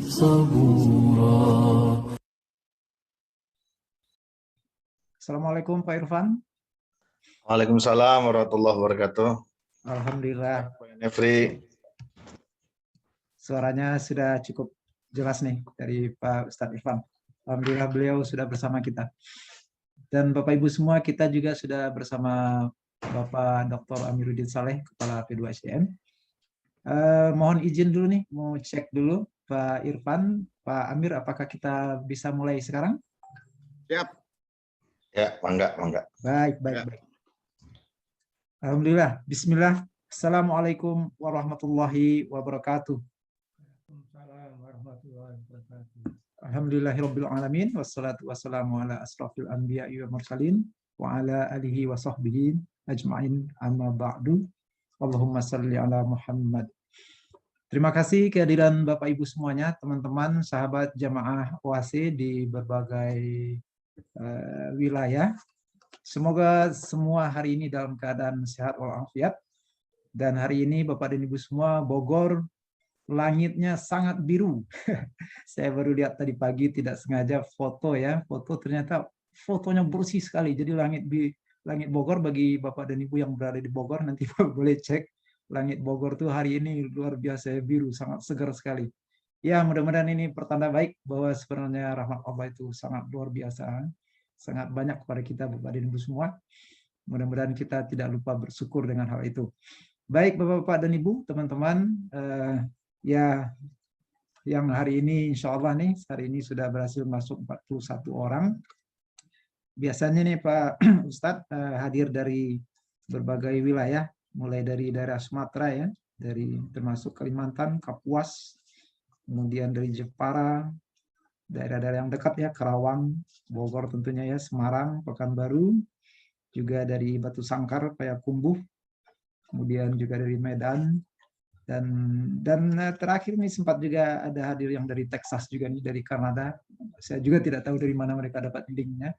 صبورا. Assalamualaikum Pak Irfan. Waalaikumsalam warahmatullahi wabarakatuh. Alhamdulillah. Pak Nefri. Suaranya sudah cukup jelas nih dari Pak Ustadz Irfan. Alhamdulillah beliau sudah bersama kita. Dan Bapak Ibu semua, kita juga sudah bersama Bapak Dr. Amiruddin Saleh, Kepala P2SDM. Mohon izin dulu nih, mau cek dulu Pak Irfan, Pak Amir, apakah kita bisa mulai sekarang? Siap. Ya, mangga. Baik. Alhamdulillah. Bismillah. Assalamualaikum warahmatullahi wabarakatuh. Alhamdulillahirabbil alamin wassalatu wassalamu ala asrofil anbiya'i wal mursalin wa ala alihi wa sahbihi ajma'in amma ba'du. Allahumma salli ala Muhammad. Terima kasih kehadiran Bapak Ibu semuanya, teman-teman, sahabat jamaah OAC di berbagai wilayah. Semoga semua hari ini dalam keadaan sehat walafiat. Dan hari ini Bapak dan Ibu semua, Bogor langitnya sangat biru. Saya baru lihat tadi pagi, tidak sengaja foto ya. Ternyata fotonya bersih sekali. Jadi langit Bogor, bagi Bapak dan Ibu yang berada di Bogor, nanti boleh cek. Langit Bogor tuh hari ini luar biasa biru, sangat segar sekali. Ya, mudah-mudahan ini pertanda baik bahwa sebenarnya rahmat Allah itu sangat luar biasa. Sangat banyak kepada kita Bapak dan Ibu semua. Mudah-mudahan kita tidak lupa bersyukur dengan hal itu. Baik Bapak-Bapak dan Ibu, teman-teman, ya, yang hari ini insya Allah nih, hari ini sudah berhasil masuk 41 orang. Biasanya nih Pak Ustadz hadir dari berbagai wilayah, mulai dari daerah Sumatera ya, dari termasuk Kalimantan, Kapuas, kemudian dari Jepara, daerah-daerah yang dekat ya, Karawang, Bogor tentunya ya, Semarang, Pekanbaru, juga dari Batu Sangkar, Payakumbuh, kemudian juga dari Medan. Dan terakhir ini sempat juga ada hadir yang dari Texas juga nih, dari Kanada. Saya juga tidak tahu dari mana mereka dapat linknya.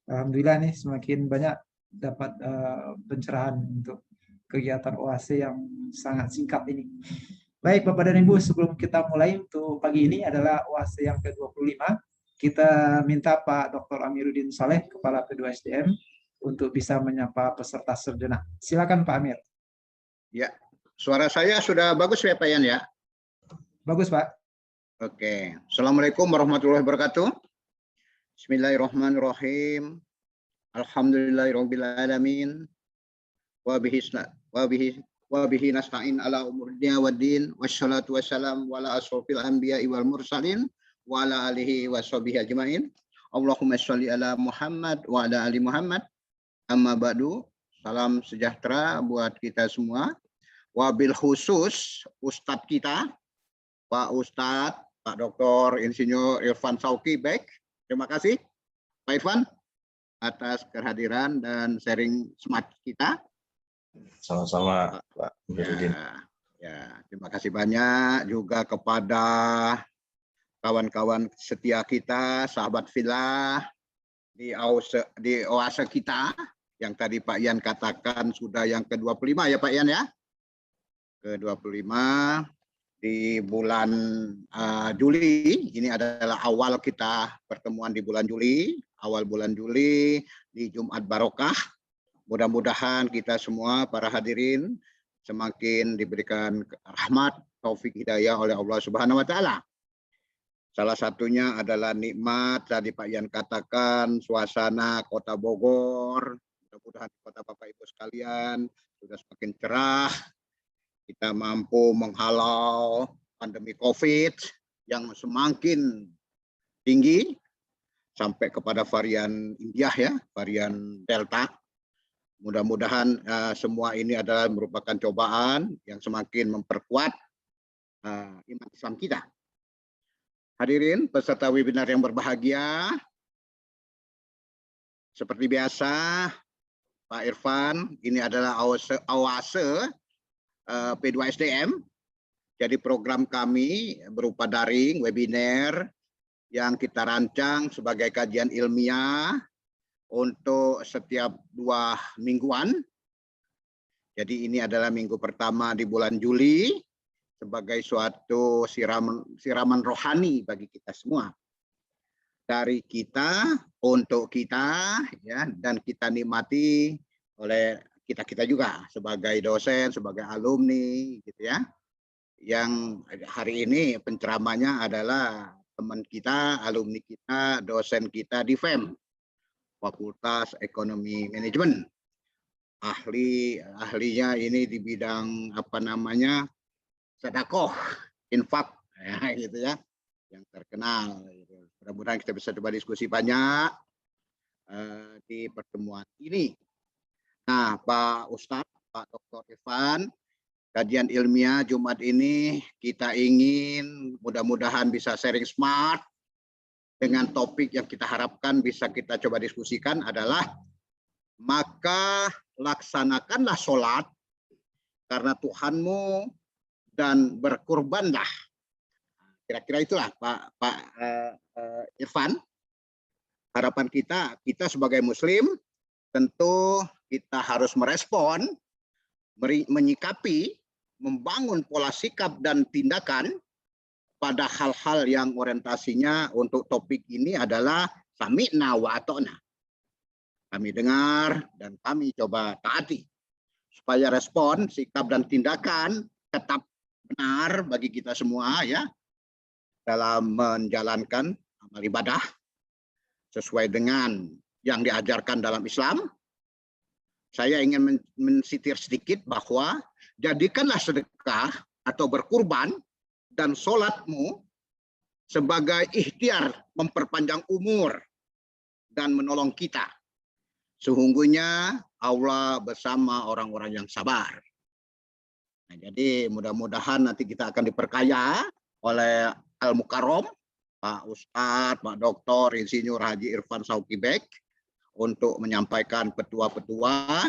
Alhamdulillah nih semakin banyak dapat pencerahan untuk kegiatan OAC yang sangat singkat ini. Baik Bapak dan Ibu, sebelum kita mulai untuk pagi ini adalah OAC yang ke-25. Kita minta Pak Dr. Amiruddin Saleh, Kepala P2SDM, untuk bisa menyapa peserta sejenak. Silakan Pak Amir. Ya. Suara saya sudah bagus ya Pak Yan ya? Bagus Pak. Oke. Assalamualaikum warahmatullahi wabarakatuh. Bismillahirrahmanirrahim. Alhamdulillahirabbil alamin. Wa bihi nasta'in ala umuri dunya waddin. Wassalatu wassalamu ala asrofil anbiya'i wal mursalin wa ala alihi washabihi ajmain. Allahumma sholli ala Muhammad wa ala ali Muhammad. Amma ba'du. Salam sejahtera buat kita semua. Wabil khusus Ustadz kita, Pak Ustadz, Pak Dr. Insinyur Irfan Sauki Bek. Terima kasih Pak Irfan atas kehadiran dan sharing smart kita. Sama-sama Pak Amiruddin. Ya, terima kasih banyak juga kepada kawan-kawan setia kita, sahabat Villa di OAC kita, yang tadi Pak Yan katakan sudah yang ke-25 ya Pak Yan ya. Ke-25 di bulan Juli. Ini adalah awal kita pertemuan di bulan Juli, awal bulan Juli di Jumat Barokah. Mudah-mudahan kita semua para hadirin semakin diberikan rahmat, taufik, hidayah oleh Allah Subhanahu wa taala. Salah satunya adalah nikmat tadi Pak Yan katakan, suasana Kota Bogor. Mudah-mudahan kota Bapak Ibu sekalian sudah semakin cerah. Kita mampu menghalau pandemi COVID yang semakin tinggi sampai kepada varian India ya, varian Delta. Mudah-mudahan semua ini adalah merupakan cobaan yang semakin memperkuat iman Islam kita. Hadirin peserta webinar yang berbahagia, seperti biasa Pak Irfan, ini adalah OAC P2SDM. Jadi program kami berupa daring, webinar yang kita rancang sebagai kajian ilmiah untuk setiap 2 mingguan. Jadi ini adalah minggu pertama di bulan Juli sebagai suatu siraman rohani bagi kita semua. Dari kita, untuk kita, ya, dan kita nikmati oleh kita-kita juga sebagai dosen, sebagai alumni, gitu ya. Yang hari ini penceramahnya adalah teman kita, alumni kita, dosen kita di FEM, Fakultas Ekonomi Manajemen. Ahlinya ini di bidang apa namanya, sedekah, infak, ya, gitu ya, yang terkenal. Mudah-mudahan kita bisa coba diskusi banyak di pertemuan ini. Nah, Pak Ustadz, Pak Dr. Irfan, kajian ilmiah Jumat ini kita ingin mudah-mudahan bisa sharing smart dengan topik yang kita harapkan bisa kita coba diskusikan adalah maka laksanakanlah sholat karena Tuhanmu dan berkurbanlah. Kira-kira itulah Pak Irfan. Harapan kita sebagai Muslim tentu kita harus merespon, menyikapi, membangun pola sikap dan tindakan pada hal-hal yang orientasinya untuk topik ini adalah sami'na wa ata'na. Kami dengar dan kami coba taati supaya respon, sikap dan tindakan tetap benar bagi kita semua ya dalam menjalankan amal ibadah sesuai dengan yang diajarkan dalam Islam. Saya ingin mensitir sedikit bahwa jadikanlah sedekah atau berkurban dan sholatmu sebagai ikhtiar memperpanjang umur dan menolong kita. Sesungguhnya Allah bersama orang-orang yang sabar. Nah, jadi mudah-mudahan nanti kita akan diperkaya oleh Al-Mukarram, Pak Ustadz, Pak Dr. Insinyur Haji Irfan Shauki Bek untuk menyampaikan petua-petua.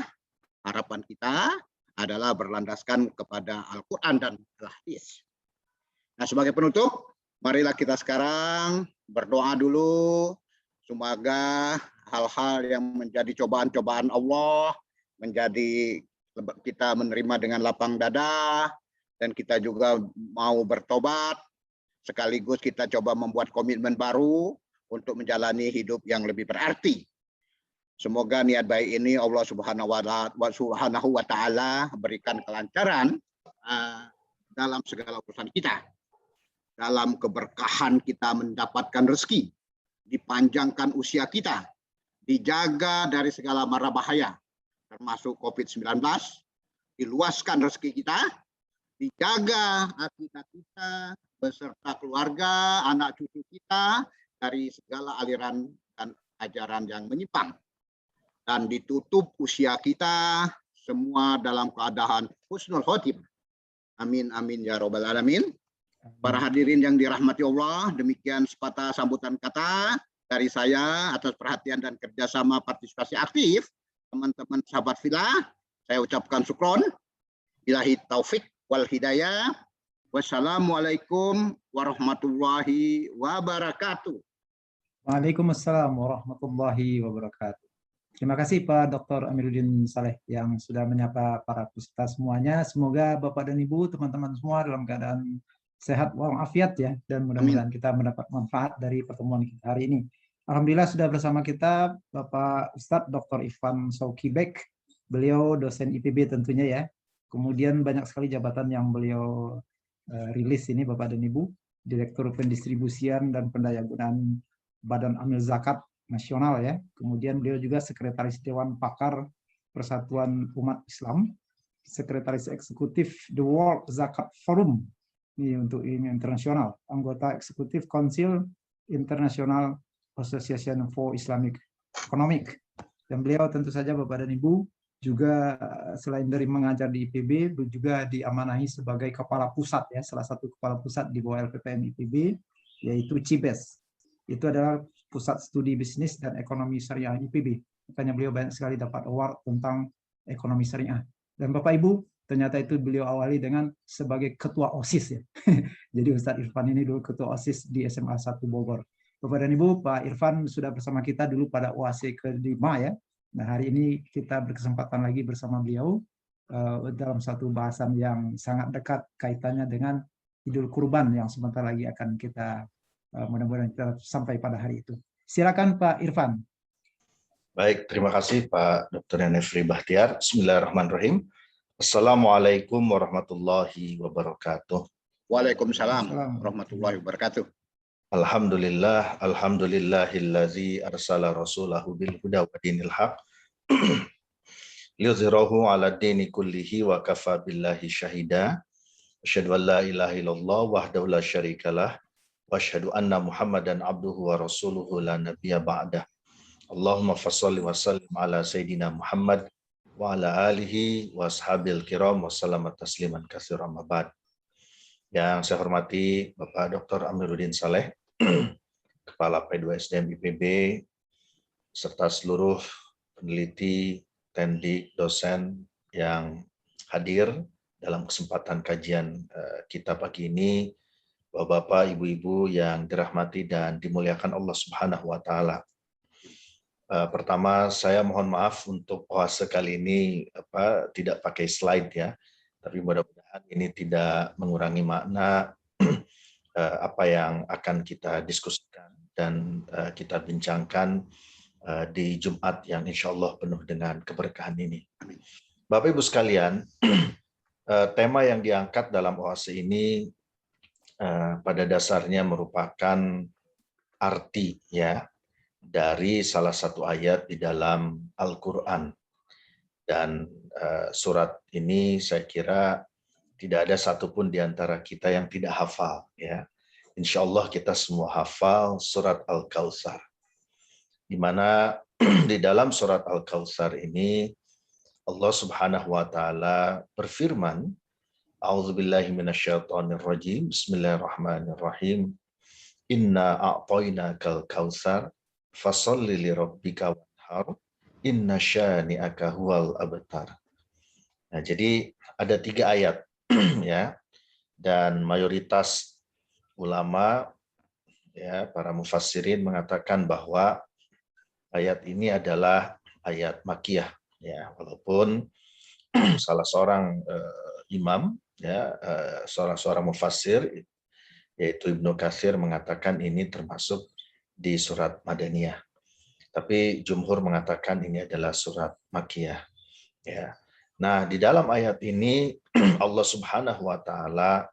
Harapan kita adalah berlandaskan kepada Al-Quran dan Al-Hadis. Nah, sebagai penutup, marilah kita sekarang berdoa dulu. Semoga hal-hal yang menjadi cobaan-cobaan Allah menjadi kita menerima dengan lapang dada, dan kita juga mau bertobat, sekaligus kita coba membuat komitmen baru untuk menjalani hidup yang lebih berarti. Semoga niat baik ini Allah Subhanahu wa Ta'ala berikan kelancaran dalam segala urusan kita. Dalam keberkahan kita mendapatkan rezeki, dipanjangkan usia kita, dijaga dari segala mara bahaya, termasuk COVID-19, diluaskan rezeki kita, dijaga akidah kita beserta keluarga, anak cucu kita dari segala aliran dan ajaran yang menyimpang. Dan ditutup usia kita semua dalam keadaan husnul khotimah. Amin, amin, ya robbal alamin. Para hadirin yang dirahmati Allah, demikian sepatah sambutan kata dari saya atas perhatian dan kerjasama partisipasi aktif teman-teman sahabat filah. Saya ucapkan syukron. Billahi taufik wal hidayah. Wassalamualaikum warahmatullahi wabarakatuh. Waalaikumsalam warahmatullahi wabarakatuh. Terima kasih Pak Dr. Amiruddin Saleh yang sudah menyapa para peserta semuanya. Semoga Bapak dan Ibu, teman-teman semua dalam keadaan sehat walafiat ya, dan mudah-mudahan kita mendapat manfaat dari pertemuan kita hari ini. Alhamdulillah sudah bersama kita Bapak Ustadz Dr. Irfan Shauki Bek. Beliau dosen IPB tentunya ya. Kemudian banyak sekali jabatan yang beliau rilis ini Bapak dan Ibu. Direktur Pendistribusian dan Pendayagunaan Badan Amil Zakat Nasional ya. Kemudian beliau juga Sekretaris Dewan Pakar Persatuan Umat Islam, Sekretaris Eksekutif The World Zakat Forum ini untuk ini internasional, anggota Eksekutif Council International Association for Islamic Economic. Dan beliau tentu saja Bapak dan Ibu juga selain dari mengajar di IPB, juga diamanahi sebagai kepala pusat ya, salah satu kepala pusat di bawah LPPM IPB yaitu CIBES. Itu adalah Pusat Studi Bisnis dan Ekonomi Syariah IPB. Makanya beliau banyak sekali dapat award tentang ekonomi syariah. Dan Bapak Ibu, ternyata itu beliau awali dengan sebagai ketua OSIS ya. Jadi Ustadz Irfan ini dulu ketua OSIS di SMA 1 Bogor. Bapak dan Ibu, Pak Irfan sudah bersama kita dulu pada UAC ke-5 ya. Nah, hari ini kita berkesempatan lagi bersama beliau dalam satu bahasan yang sangat dekat kaitannya dengan Idul Kurban yang sebentar lagi akan kita mudah-mudahan kita sampai pada hari itu. Silakan Pak Irfan. Baik, terima kasih Pak Dr. Nefri Bahtiar. Bismillahirrahmanirrahim. Assalamualaikum warahmatullahi wabarakatuh. Waalaikumsalam warahmatullahi wabarakatuh. Alhamdulillah, alhamdulillahillazi arsala rasulahu bil huda wa dinil haq liyuzhirahu ala dini kullihi wa kafa billahi syahida. Asyhadu an la ilaha illallah wahdahu la syarikalah wa asyhadu anna Muhammadan abduhu wa rasuluhu la nabiyya ba'dah. Allahumma fassalli wa sallim ala sayyidina Muhammad wa ala alihi wa ashabil kiram wa sallama tasliman katsiran mabad. Yang saya hormati Bapak Dr. Amiruddin Saleh, Kepala P2SDM IPB, serta seluruh peneliti, tendik, dosen yang hadir dalam kesempatan kajian kita pagi ini, Bapak-bapak, ibu-ibu yang dirahmati dan dimuliakan Allah Subhanahu wa taala. Pertama, saya mohon maaf untuk oase kali ini tidak pakai slide ya, tapi mudah-mudahan ini tidak mengurangi makna apa yang akan kita diskusikan dan kita bincangkan di Jumat yang insya Allah penuh dengan keberkahan ini. Bapak Ibu sekalian, tema yang diangkat dalam oase ini pada dasarnya merupakan arti ya dari salah satu ayat di dalam Al-Quran. Dan surat ini saya kira tidak ada satupun di antara kita yang tidak hafal. Ya, insya Allah kita semua hafal surat Al-Kautsar. Di mana di dalam surat Al-Kautsar ini Allah Subhanahu wa taala berfirman, A'udzubillahi minasyaitonirrajim. Bismillahirrahmanirrahim. Inna a'tainakal kautsar fasholli lirabbika wanhar. Inna syani'aka huwal abtar. Nah, jadi ada 3 ayat ya. Dan mayoritas ulama ya, para mufassirin mengatakan bahwa ayat ini adalah ayat Makkiyah ya, walaupun salah seorang imam ya, seorang mufassir yaitu Ibnu Katsir mengatakan ini termasuk di surat Madaniyah. Tapi jumhur mengatakan ini adalah surat Makkiyah ya. Nah, di dalam ayat ini Allah Subhanahu wa taala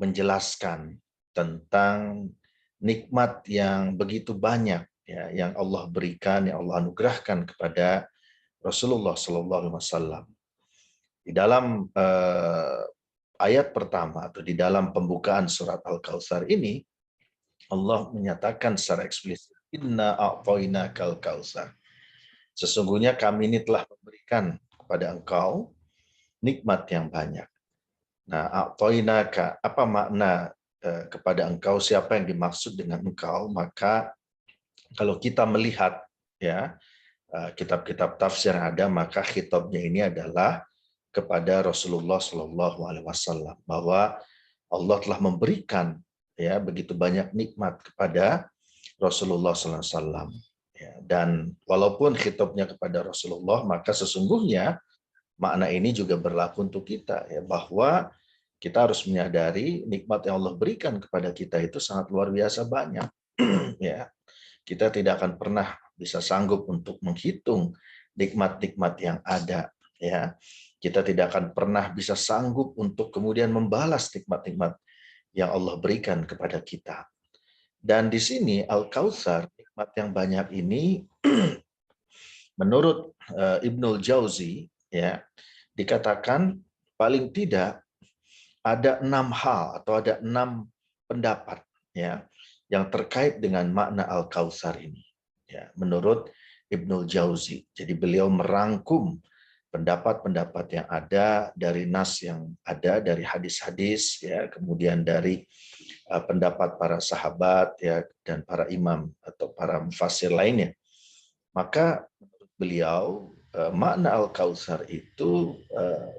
menjelaskan tentang nikmat yang begitu banyak ya yang Allah berikan, yang Allah anugerahkan kepada Rasulullah sallallahu alaihi wasallam. Di dalam ayat pertama atau di dalam pembukaan surat Al-Kautsar ini Allah menyatakan secara eksplisit, Inna a'tainakal kautsar. Sesungguhnya kami ini telah memberikan kepada engkau nikmat yang banyak. Nah, a'tainaka, apa makna kepada engkau, siapa yang dimaksud dengan engkau? Maka kalau kita melihat ya kitab-kitab tafsir yang ada, maka khitabnya ini adalah kepada Rasulullah Shallallahu Alaihi Wasallam, bahwa Allah telah memberikan ya begitu banyak nikmat kepada Rasulullah Sallallahu Alaihi Wasallam. Ya, dan walaupun khitabnya kepada Rasulullah, maka sesungguhnya makna ini juga berlaku untuk kita ya, bahwa kita harus menyadari nikmat yang Allah berikan kepada kita itu sangat luar biasa banyak. Ya, kita tidak akan pernah bisa sanggup untuk menghitung nikmat-nikmat yang ada. Ya, kita tidak akan pernah bisa sanggup untuk kemudian membalas nikmat-nikmat yang Allah berikan kepada kita. Dan di sini Al-Kautsar, nikmat yang banyak ini, menurut Ibnul Jauzi, ya, dikatakan paling tidak ada 6 hal atau ada 6 pendapat ya yang terkait dengan makna Al-Kautsar ini. Ya, menurut Ibnul Jauzi. Jadi beliau merangkum pendapat-pendapat yang ada dari nas yang ada, dari hadis-hadis, ya, kemudian dari pendapat para sahabat ya dan para imam atau para mufassir lainnya. Maka menurut beliau makna Al-Kautsar itu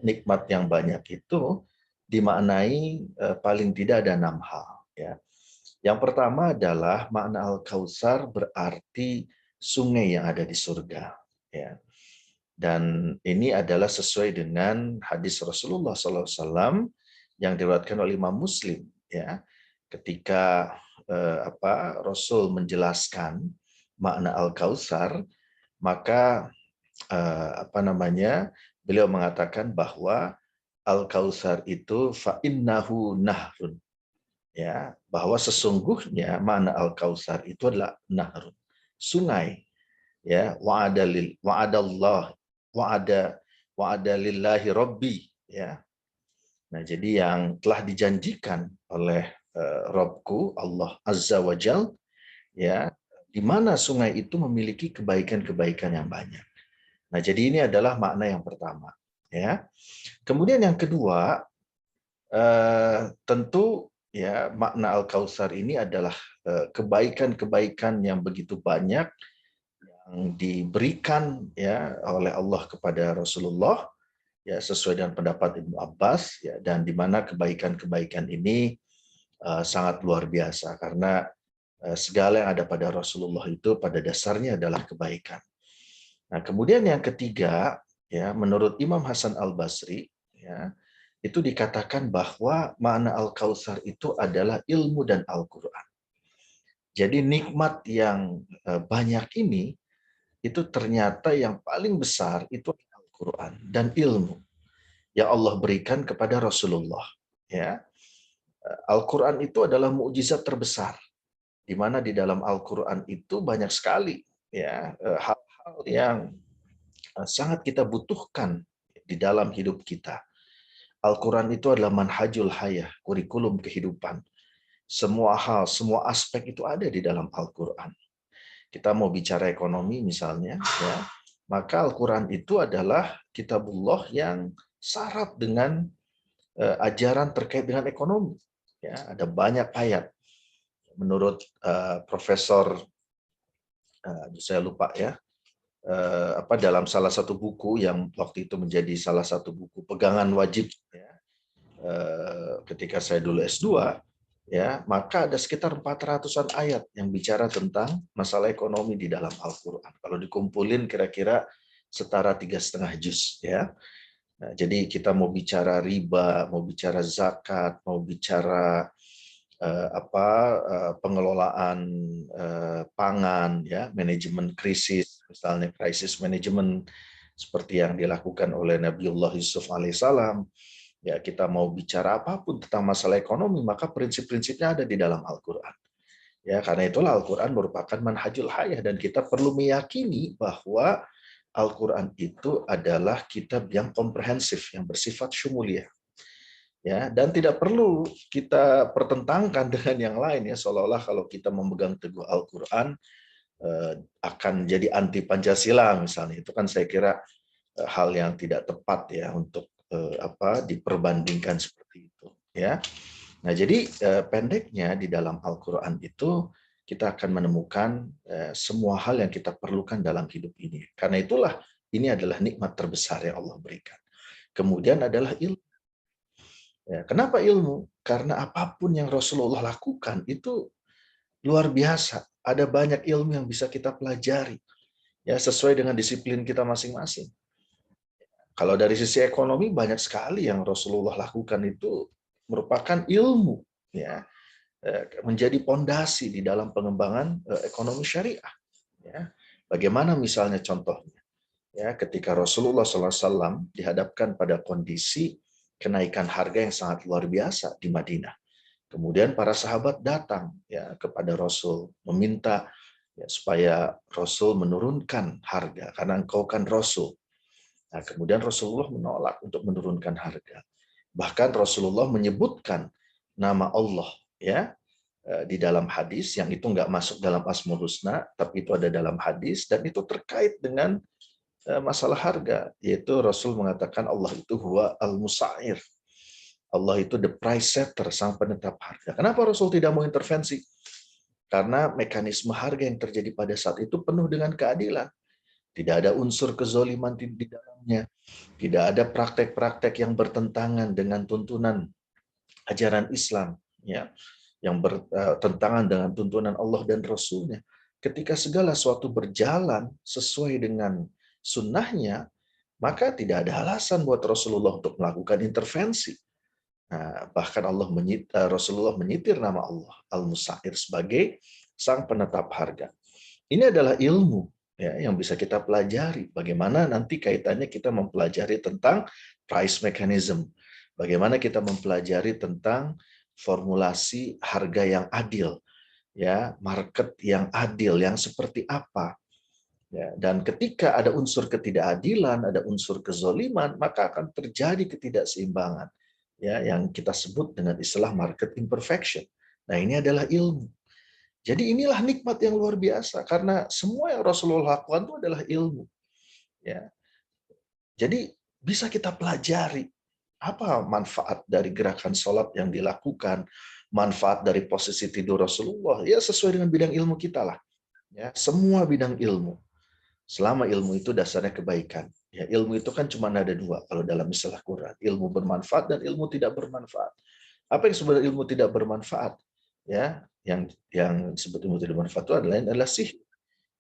nikmat yang banyak itu dimaknai paling tidak ada 6 hal ya. Yang pertama adalah makna Al-Kautsar berarti sungai yang ada di surga ya. Dan ini adalah sesuai dengan hadis Rasulullah SAW yang diriwayatkan oleh Imam Muslim, ya. Ketika Rasul menjelaskan makna Al-Kautsar, maka beliau mengatakan bahwa Al-Kautsar itu fa innahu nahrun, ya, bahwa sesungguhnya makna Al-Kautsar itu adalah nahrun, sungai, ya, wa'ada lillahi rabbi, ya. Nah, jadi yang telah dijanjikan oleh Rabbku Allah Azza wa Jal, ya, di mana sungai itu memiliki kebaikan-kebaikan yang banyak. Nah, jadi ini adalah makna yang pertama, ya. Kemudian yang kedua, tentu ya makna Al-Kautsar ini adalah kebaikan-kebaikan yang begitu banyak yang diberikan ya oleh Allah kepada Rasulullah, ya, sesuai dengan pendapat Ibnu Abbas, ya, dan di mana kebaikan-kebaikan ini sangat luar biasa karena segala yang ada pada Rasulullah itu pada dasarnya adalah kebaikan. Nah, kemudian yang ketiga, ya, menurut Imam Hasan Al-Basri, ya, itu dikatakan bahwa makna Al-Kautsar itu adalah ilmu dan Al-Quran. Jadi nikmat yang banyak ini itu ternyata yang paling besar itu Al-Quran dan ilmu yang Allah berikan kepada Rasulullah. Ya, Al-Quran itu adalah mukjizat terbesar, di mana di dalam Al-Quran itu banyak sekali ya hal-hal yang sangat kita butuhkan di dalam hidup kita. Al-Quran itu adalah manhajul hayah, kurikulum kehidupan. Semua hal, semua aspek itu ada di dalam Al-Quran. Kita mau bicara ekonomi misalnya, ya, maka Al-Quran itu adalah kitabullah yang syarat dengan ajaran terkait dengan ekonomi. Ya, ada banyak ayat. Menurut Profesor, saya lupa ya, dalam salah satu buku yang waktu itu menjadi salah satu buku pegangan wajib ya, ketika saya dulu S2, ya, maka ada sekitar 400-an ayat yang bicara tentang masalah ekonomi di dalam Al-Quran. Kalau dikumpulin kira-kira setara 3,5 juz, ya. Nah, jadi kita mau bicara riba, mau bicara zakat, mau bicara pengelolaan pangan, ya, manajemen krisis, misalnya crisis management seperti yang dilakukan oleh Nabiullah Yusuf alaihissalam. Ya, kita mau bicara apapun tentang masalah ekonomi, maka prinsip-prinsipnya ada di dalam Al-Quran. Ya, karena itulah Al-Quran merupakan manhajul hayah dan kita perlu meyakini bahwa Al-Quran itu adalah kitab yang komprehensif, yang bersifat syumuliyah. Ya, dan tidak perlu kita pertentangkan dengan yang lain, ya, seolah-olah kalau kita memegang teguh Al-Quran akan jadi anti Pancasila misalnya. Itu kan saya kira hal yang tidak tepat ya untuk diperbandingkan seperti itu, ya. Nah, jadi pendeknya di dalam Al-Quran itu kita akan menemukan semua hal yang kita perlukan dalam hidup ini. Karena itulah ini adalah nikmat terbesar yang Allah berikan. Kemudian adalah ilmu. Ya, kenapa ilmu? Karena apapun yang Rasulullah lakukan itu luar biasa. Ada banyak ilmu yang bisa kita pelajari, ya, sesuai dengan disiplin kita masing-masing. Kalau dari sisi ekonomi banyak sekali yang Rasulullah lakukan itu merupakan ilmu, ya, menjadi pondasi di dalam pengembangan ekonomi syariah. Ya. Bagaimana misalnya contohnya? Ya, ketika Rasulullah SAW dihadapkan pada kondisi kenaikan harga yang sangat luar biasa di Madinah. Kemudian para sahabat datang ya kepada Rasul meminta ya, supaya Rasul menurunkan harga karena engkau kan Rasul. Nah, kemudian Rasulullah menolak untuk menurunkan harga. Bahkan Rasulullah menyebutkan nama Allah ya di dalam hadis yang itu nggak masuk dalam Asmaul Husna, tapi itu ada dalam hadis dan itu terkait dengan masalah harga, yaitu Rasul mengatakan Allah itu huwa al-musa'ir. Allah itu the price setter, sang penetap harga. Kenapa Rasul tidak mau intervensi? Karena mekanisme harga yang terjadi pada saat itu penuh dengan keadilan. Tidak ada unsur kezoliman di dalamnya. Tidak ada praktek-praktek yang bertentangan dengan tuntunan ajaran Islam, ya, yang bertentangan dengan tuntunan Allah dan Rasulnya. Ketika segala sesuatu berjalan sesuai dengan sunnahnya, maka tidak ada alasan buat Rasulullah untuk melakukan intervensi. Nah, bahkan Rasulullah menyitir nama Allah Al-Musa'ir sebagai sang penetap harga. Ini adalah ilmu ya yang bisa kita pelajari. Bagaimana nanti kaitannya kita mempelajari tentang price mechanism. Bagaimana kita mempelajari tentang formulasi harga yang adil, ya, market yang adil, yang seperti apa. Ya, dan ketika ada unsur ketidakadilan, ada unsur kezoliman, maka akan terjadi ketidakseimbangan, ya, yang kita sebut dengan istilah market imperfection. Nah, ini adalah ilmu. Jadi inilah nikmat yang luar biasa, karena semua yang Rasulullah lakukan itu adalah ilmu. Ya. Jadi bisa kita pelajari apa manfaat dari gerakan sholat yang dilakukan, manfaat dari posisi tidur Rasulullah, ya sesuai dengan bidang ilmu kita lah. Ya, semua bidang ilmu. Selama ilmu itu dasarnya kebaikan. Ya, ilmu itu kan cuma ada dua kalau dalam istilah Quran. Ilmu bermanfaat dan ilmu tidak bermanfaat. Apa yang sebenarnya ilmu tidak bermanfaat? Ya, yang disebut ilmu tidak bermanfaat itu adalah sihir.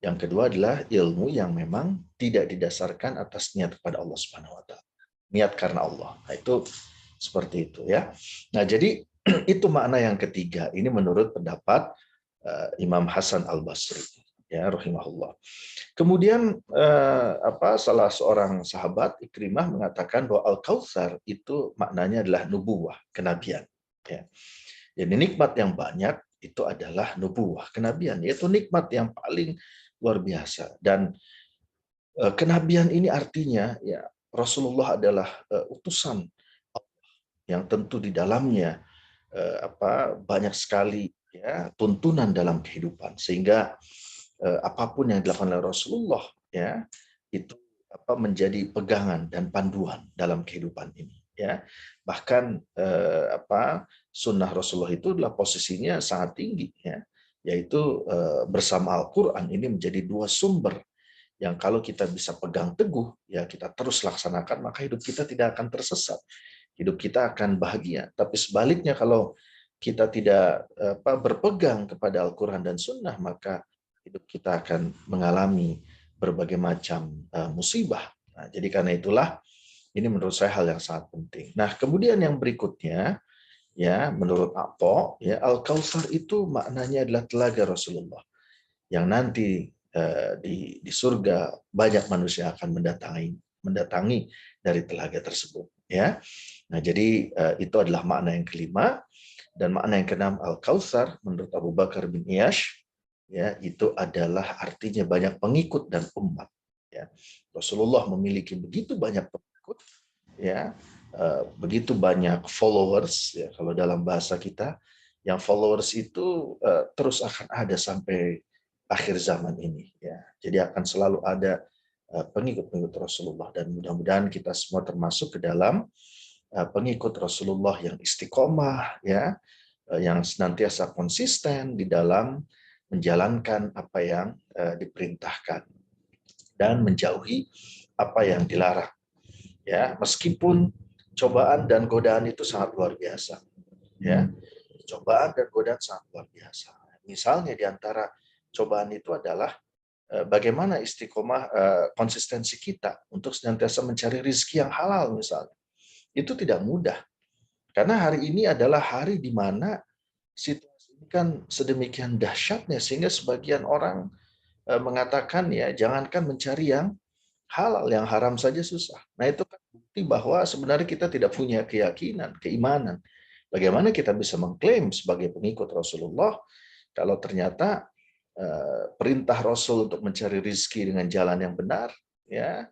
Yang kedua adalah ilmu yang memang tidak didasarkan atas niat kepada Allah Subhanahu wa taala. Niat karena Allah. Nah, itu seperti itu ya. Nah, jadi itu makna yang ketiga. Ini menurut pendapat Imam Hasan Al-Basri ya rahimahullah. Kemudian salah seorang sahabat Ikrimah mengatakan bahwa Al-Kautsar itu maknanya adalah nubuwah, kenabian ya. Jadi nikmat yang banyak itu adalah nubuwah, kenabian, yaitu nikmat yang paling luar biasa. Dan kenabian ini artinya ya Rasulullah adalah utusan yang tentu di dalamnya banyak sekali ya tuntunan dalam kehidupan, sehingga apapun yang dilakukan oleh Rasulullah ya itu menjadi pegangan dan panduan dalam kehidupan ini ya. Bahkan sunnah Rasulullah itu adalah posisinya sangat tinggi ya, yaitu bersama Al-Quran ini menjadi dua sumber yang kalau kita bisa pegang teguh ya kita terus laksanakan, maka hidup kita tidak akan tersesat, hidup kita akan bahagia. Tapi sebaliknya kalau kita tidak berpegang kepada Al-Quran dan Sunnah, maka hidup kita akan mengalami berbagai macam musibah. Nah, jadi karena itulah ini menurut saya hal yang sangat penting. Nah, kemudian yang berikutnya ya menurut Apo ya Al-Kautsar itu maknanya adalah telaga Rasulullah yang nanti di surga banyak manusia akan mendatangi dari telaga tersebut ya. Nah, jadi itu adalah makna yang kelima. Dan makna yang keenam Al-Kautsar menurut Abu Bakar bin Iyash ya itu adalah artinya banyak pengikut dan umat ya. Rasulullah memiliki begitu banyak pengikut ya, begitu banyak followers ya, kalau dalam bahasa kita yang followers itu terus akan ada sampai akhir zaman ini ya. Jadi akan selalu ada pengikut-pengikut Rasulullah, dan mudah-mudahan kita semua termasuk ke dalam pengikut Rasulullah yang istiqomah ya, yang senantiasa konsisten di dalam menjalankan apa yang diperintahkan dan menjauhi apa yang dilarang ya, meskipun cobaan dan godaan itu sangat luar biasa ya. Cobaan dan godaan sangat luar biasa. Misalnya di antara cobaan itu adalah bagaimana istiqomah konsistensi kita untuk senantiasa mencari rezeki yang halal misalnya. Itu tidak mudah. Karena hari ini adalah hari di mana situasi ini kan sedemikian dahsyatnya sehingga sebagian orang mengatakan ya jangankan mencari yang halal, yang haram saja susah. Nah, itu kan bukti bahwa sebenarnya kita tidak punya keyakinan, keimanan. Bagaimana kita bisa mengklaim sebagai pengikut Rasulullah kalau ternyata perintah Rasul untuk mencari rezeki dengan jalan yang benar ya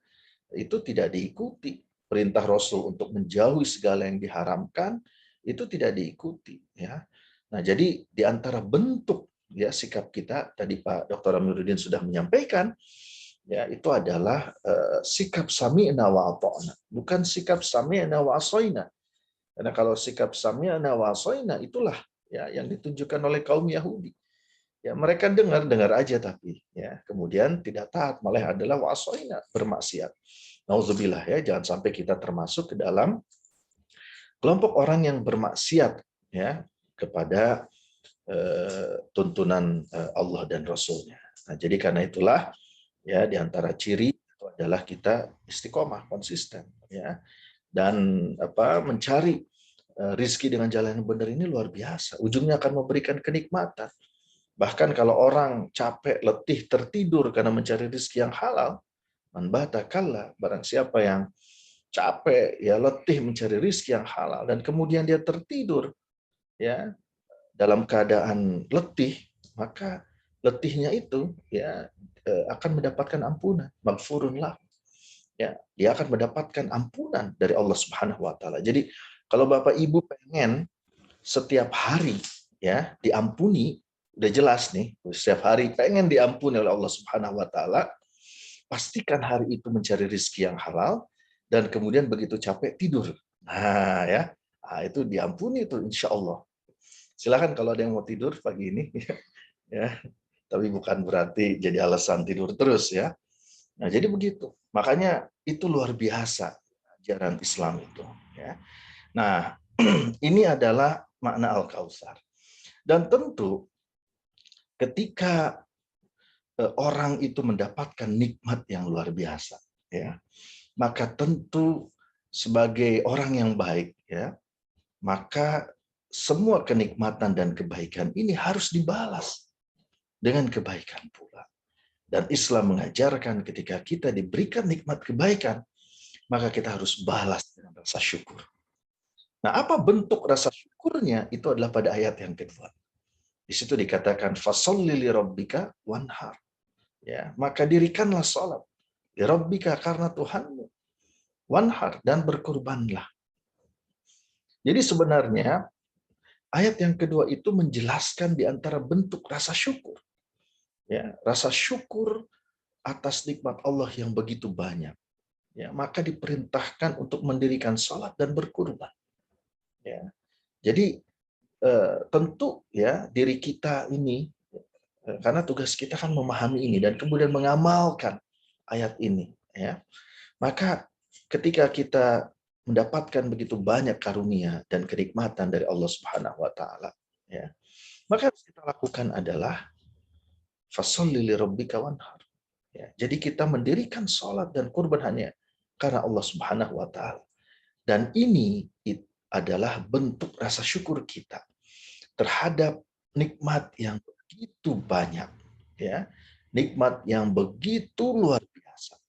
itu tidak diikuti. Perintah Rasul untuk menjauhi segala yang diharamkan itu tidak diikuti ya. Nah, jadi di antara bentuk ya sikap kita tadi Pak Dr. Amiruddin sudah menyampaikan ya itu adalah sikap sami'na wa ata'na, bukan sikap sami'na wa asaina. Karena kalau sikap sami'na wa asaina itulah ya yang ditunjukkan oleh kaum Yahudi. Ya, mereka dengar aja tapi ya kemudian tidak taat, malah adalah wa asaina, bermaksiat. Nauzubillah ya, jangan sampai kita termasuk ke dalam kelompok orang yang bermaksiat ya kepada tuntunan Allah dan Rasul-Nya. Nah, jadi karena itulah ya di antara ciri atau adalah kita istiqomah, konsisten, ya. Dan mencari rizki dengan jalan yang benar ini luar biasa. Ujungnya akan memberikan kenikmatan. Bahkan kalau orang capek, letih, tertidur karena mencari rizki yang halal, man bata kalla, barang siapa yang capek, ya letih mencari rizki yang halal, dan kemudian dia tertidur, ya dalam keadaan letih, maka letihnya itu ya akan mendapatkan ampunan, maghfurun lah. Ya, dia akan mendapatkan ampunan dari Allah Subhanahu wa taala. Jadi kalau Bapak Ibu pengen setiap hari ya diampuni, udah jelas nih, setiap hari pengen diampuni oleh Allah Subhanahu wa taala, pastikan hari itu mencari rezeki yang halal dan kemudian begitu capek tidur. Nah, ya. Nah, itu diampuni itu insya Allah. Silakan kalau ada yang mau tidur pagi ini ya. Tapi bukan berarti jadi alasan tidur terus ya. Nah, jadi begitu. Makanya itu luar biasa ajaran Islam itu ya. Nah, ini adalah makna Al-Kautsar. Dan tentu ketika orang itu mendapatkan nikmat yang luar biasa ya, maka tentu sebagai orang yang baik ya, maka semua kenikmatan dan kebaikan ini harus dibalas dengan kebaikan pula. Dan Islam mengajarkan ketika kita diberikan nikmat kebaikan, maka kita harus balas dengan rasa syukur. Nah, apa bentuk rasa syukurnya? Itu adalah pada ayat yang kedua. Di situ dikatakan fasholli li rabbika wanhar. Ya, maka dirikanlah salat li rabbika karena Tuhanmu. Wanhar, dan berkurbanlah. Jadi sebenarnya ayat yang kedua itu menjelaskan di antara bentuk rasa syukur. Ya, rasa syukur atas nikmat Allah yang begitu banyak. Ya, maka diperintahkan untuk mendirikan salat dan berkurban. Ya. Jadi tentu ya diri kita ini, karena tugas kita kan memahami ini dan kemudian mengamalkan ayat ini ya. Maka ketika kita mendapatkan begitu banyak karunia dan kenikmatan dari Allah Subhanahu wa taala ya, maka yang harus kita lakukan adalah fasholli li rabbika wanhar. Ya, jadi kita mendirikan sholat dan kurban hanya karena Allah Subhanahu wa taala. Dan ini adalah bentuk rasa syukur kita terhadap nikmat yang begitu banyak ya, nikmat yang begitu luar biasa.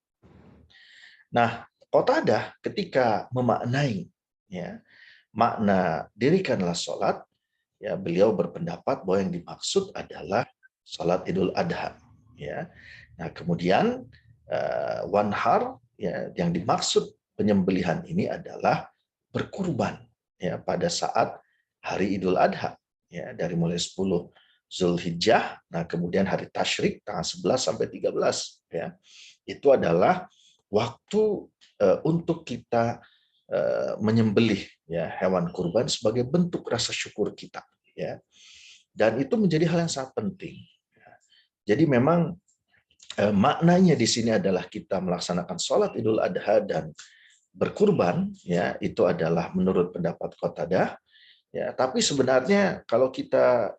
Nah, Qatadah ketika memaknai ya makna dirikanlah sholat, ya beliau berpendapat bahwa yang dimaksud adalah sholat Idul Adha ya. Nah, kemudian wanhar ya, yang dimaksud penyembelihan ini adalah berkurban ya pada saat hari Idul Adha ya, dari mulai 10 Zulhijjah, nah kemudian hari Tasyrik tanggal 11 sampai 13 ya. Itu adalah waktu untuk kita menyembelih ya hewan kurban sebagai bentuk rasa syukur kita ya. Dan itu menjadi hal yang sangat penting. Jadi memang maknanya di sini adalah kita melaksanakan sholat Idul Adha dan berkurban ya, itu adalah menurut pendapat Qatadah ya. Tapi sebenarnya kalau kita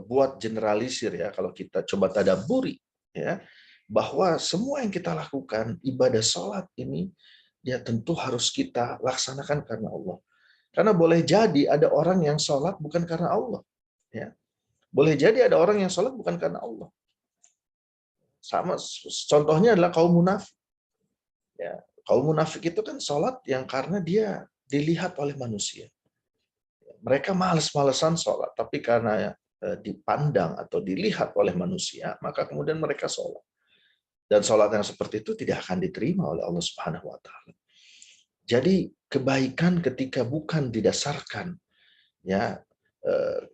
buat generalisir ya, kalau kita coba tadabburi ya, bahwa semua yang kita lakukan ibadah sholat ini ya tentu harus kita laksanakan karena Allah. Karena boleh jadi ada orang yang sholat bukan karena Allah ya. Boleh jadi ada orang yang sholat bukan karena Allah. Sama contohnya adalah kaum munafik. Ya, kaum munafik itu kan sholat yang karena dia dilihat oleh manusia. Mereka males-malesan sholat, tapi karena dipandang atau dilihat oleh manusia, maka kemudian mereka sholat. Dan sholat yang seperti itu tidak akan diterima oleh Allah Subhanahu wa taala. Jadi kebaikan ketika bukan didasarkan ya,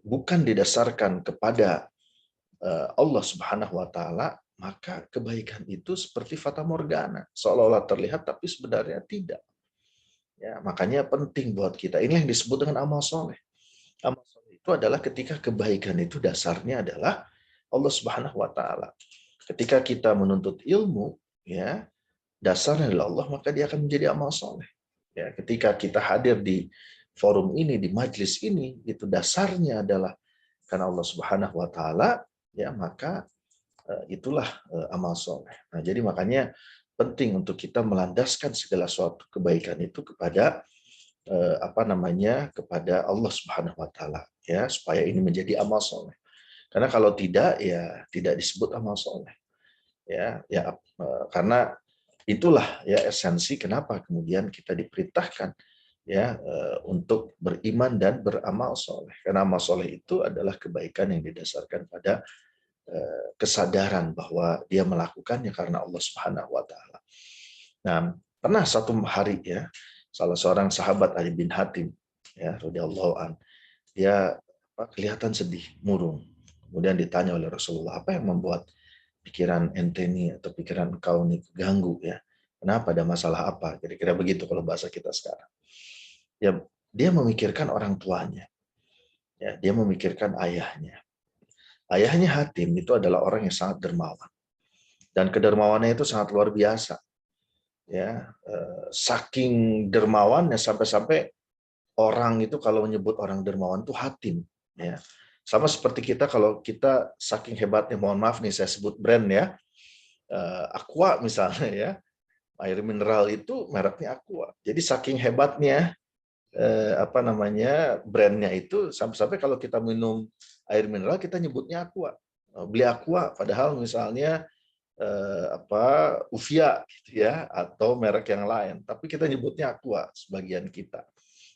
bukan didasarkan kepada Allah Subhanahu wa taala, maka kebaikan itu seperti fata morgana, seolah-olah terlihat tapi sebenarnya tidak. Ya, makanya penting buat kita. Ini yang disebut dengan amal soleh. Amal soleh itu adalah ketika kebaikan itu dasarnya adalah Allah Subhanahu wa taala. Ketika kita menuntut ilmu, ya dasarnya adalah Allah, maka dia akan menjadi amal soleh. Ya, ketika kita hadir di forum ini, di majelis ini, itu dasarnya adalah karena Allah Subhanahu wa taala, ya maka itulah amal soleh. Nah, jadi makanya penting untuk kita melandaskan segala suatu kebaikan itu kepada kepada Allah Subhanahu wa taala, ya, supaya ini menjadi amal soleh. Karena kalau tidak, ya tidak disebut amal soleh. Karena itulah ya esensi kenapa kemudian kita diperintahkan ya untuk beriman dan beramal soleh. Karena amal soleh itu adalah kebaikan yang didasarkan pada kesadaran bahwa dia melakukannya karena Allah Subhanahu wa taala. Nah, pernah satu hari ya, salah seorang sahabat Ali bin Hatim ya radhiyallahu an, dia kelihatan sedih, murung. Kemudian ditanya oleh Rasulullah, apa yang membuat pikiran ente ini atau pikiran kau ini keganggu ya? Kenapa, ada masalah apa? Kira-kira begitu kalau bahasa kita sekarang. Ya, dia memikirkan orang tuanya. Ya, dia memikirkan ayahnya. Ayahnya Hatim itu adalah orang yang sangat dermawan. Dan kedermawannya itu sangat luar biasa. Ya, saking dermawannya sampai-sampai orang itu kalau menyebut orang dermawan itu Hatim. Ya. Sama seperti kita, kalau kita saking hebatnya, mohon maaf nih saya sebut brand ya, Aqua misalnya ya, air mineral itu mereknya Aqua. Jadi saking hebatnya brandnya itu, sampai-sampai kalau kita minum air mineral kita nyebutnya Aqua. Beli Aqua, padahal misalnya Uvia gitu ya, atau merek yang lain, tapi kita nyebutnya Aqua sebagian kita.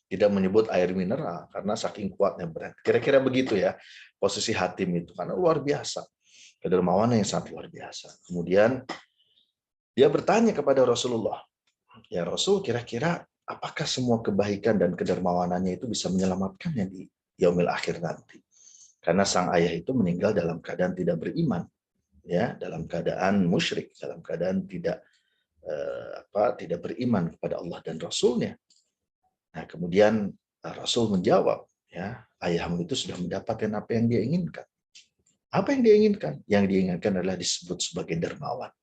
Tidak menyebut air mineral karena saking kuatnya brand. Kira-kira begitu ya posisi Hatim itu, karena luar biasa. Kedermawanan yang sangat luar biasa. Kemudian dia bertanya kepada Rasulullah, ya Rasul, kira-kira apakah semua kebaikan dan kedermawanannya itu bisa menyelamatkannya di yaumil akhir nanti? Karena sang ayah itu meninggal dalam keadaan tidak beriman, ya, dalam keadaan musyrik, dalam keadaan tidak beriman kepada Allah dan Rasulnya. Nah, kemudian Rasul menjawab, ya, ayahmu itu sudah mendapatkan apa yang dia inginkan. Apa yang dia inginkan? Yang dia inginkan adalah disebut sebagai dermawan.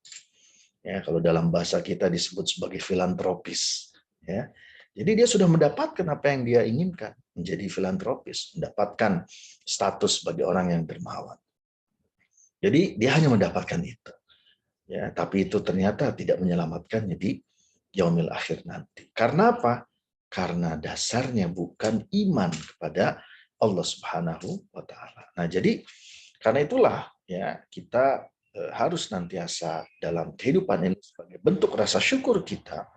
Ya, kalau dalam bahasa kita disebut sebagai filantropis. Ya. Jadi dia sudah mendapatkan apa yang dia inginkan, menjadi filantropis, mendapatkan status sebagai orang yang dermawan. Jadi dia hanya mendapatkan itu. Ya, tapi itu ternyata tidak menyelamatkannya di yaumil akhir nanti. Karena apa? Karena dasarnya bukan iman kepada Allah Subhanahu wa taala. Nah, jadi karena itulah ya kita harus nantiasa dalam kehidupan ini sebagai bentuk rasa syukur kita,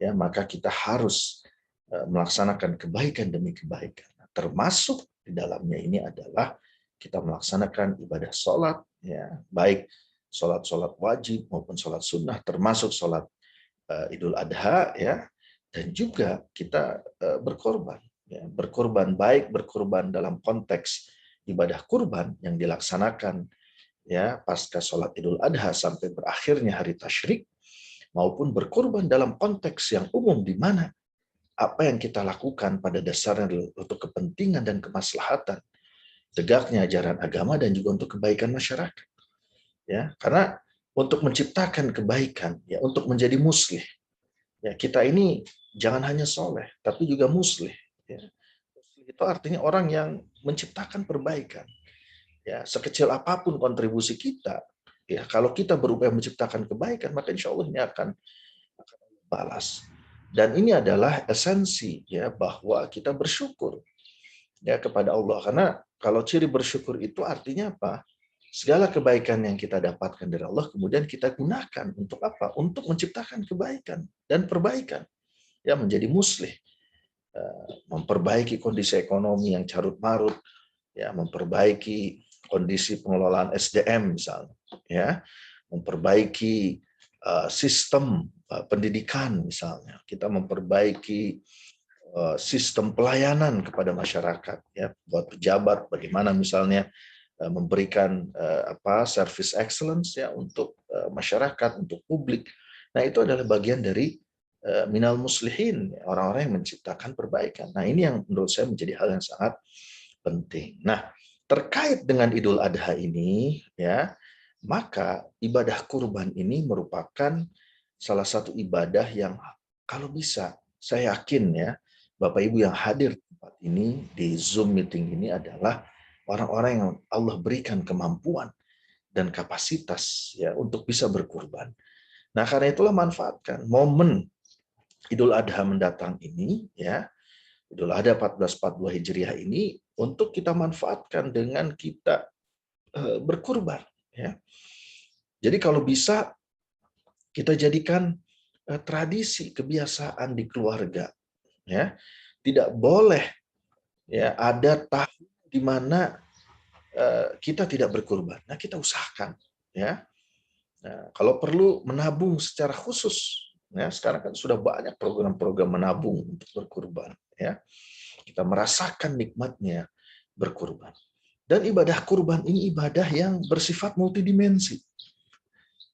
ya, maka kita harus melaksanakan kebaikan demi kebaikan. Termasuk di dalamnya ini adalah kita melaksanakan ibadah sholat, ya, baik sholat wajib maupun sholat sunnah, termasuk sholat Idul Adha, ya, dan juga kita berkorban, ya, berkorban baik berkorban dalam konteks ibadah kurban yang dilaksanakan ya pasca sholat Idul Adha sampai berakhirnya hari tasyrik, maupun berkorban dalam konteks yang umum di mana apa yang kita lakukan pada dasarnya untuk kepentingan dan kemaslahatan tegaknya ajaran agama dan juga untuk kebaikan masyarakat. Ya, karena untuk menciptakan kebaikan, ya, untuk menjadi muslih, ya, kita ini jangan hanya soleh, tapi juga muslih. Ya. Muslih itu artinya orang yang menciptakan perbaikan. Ya, sekecil apapun kontribusi kita, ya, kalau kita berupaya menciptakan kebaikan, maka insya Allah ini akan balas. Dan ini adalah esensi ya bahwa kita bersyukur ya kepada Allah. Karena kalau ciri bersyukur itu artinya apa? Segala kebaikan yang kita dapatkan dari Allah kemudian kita gunakan untuk apa? Untuk menciptakan kebaikan dan perbaikan. Ya, menjadi muslih, memperbaiki kondisi ekonomi yang carut-marut, ya, memperbaiki kondisi pengelolaan SDM misalnya, ya, memperbaiki sistem pendidikan misalnya, kita memperbaiki sistem pelayanan kepada masyarakat, ya, buat pejabat bagaimana misalnya memberikan service excellence ya untuk masyarakat, untuk publik. Nah, itu adalah bagian dari minal muslihin, orang-orang yang menciptakan perbaikan. Nah, ini yang menurut saya menjadi hal yang sangat penting. Nah, terkait dengan Idul Adha ini, ya, maka ibadah kurban ini merupakan salah satu ibadah yang kalau bisa, saya yakin ya, Bapak Ibu yang hadir di tempat ini, di Zoom meeting ini adalah orang-orang yang Allah berikan kemampuan dan kapasitas ya untuk bisa berkurban. Nah, karena itulah manfaatkan momen Idul Adha mendatang ini, ya, Idul Adha 1442 Hijriah ini untuk kita manfaatkan dengan kita berkurban, ya. Jadi kalau bisa kita jadikan tradisi, kebiasaan di keluarga, ya. Tidak boleh ya ada tahun di mana kita tidak berkurban. Nah, kita usahakan, ya. Nah, kalau perlu menabung secara khusus, ya. Sekarang kan sudah banyak program-program menabung untuk berkurban, ya. Kita merasakan nikmatnya berkurban. Dan ibadah kurban ini ibadah yang bersifat multidimensi.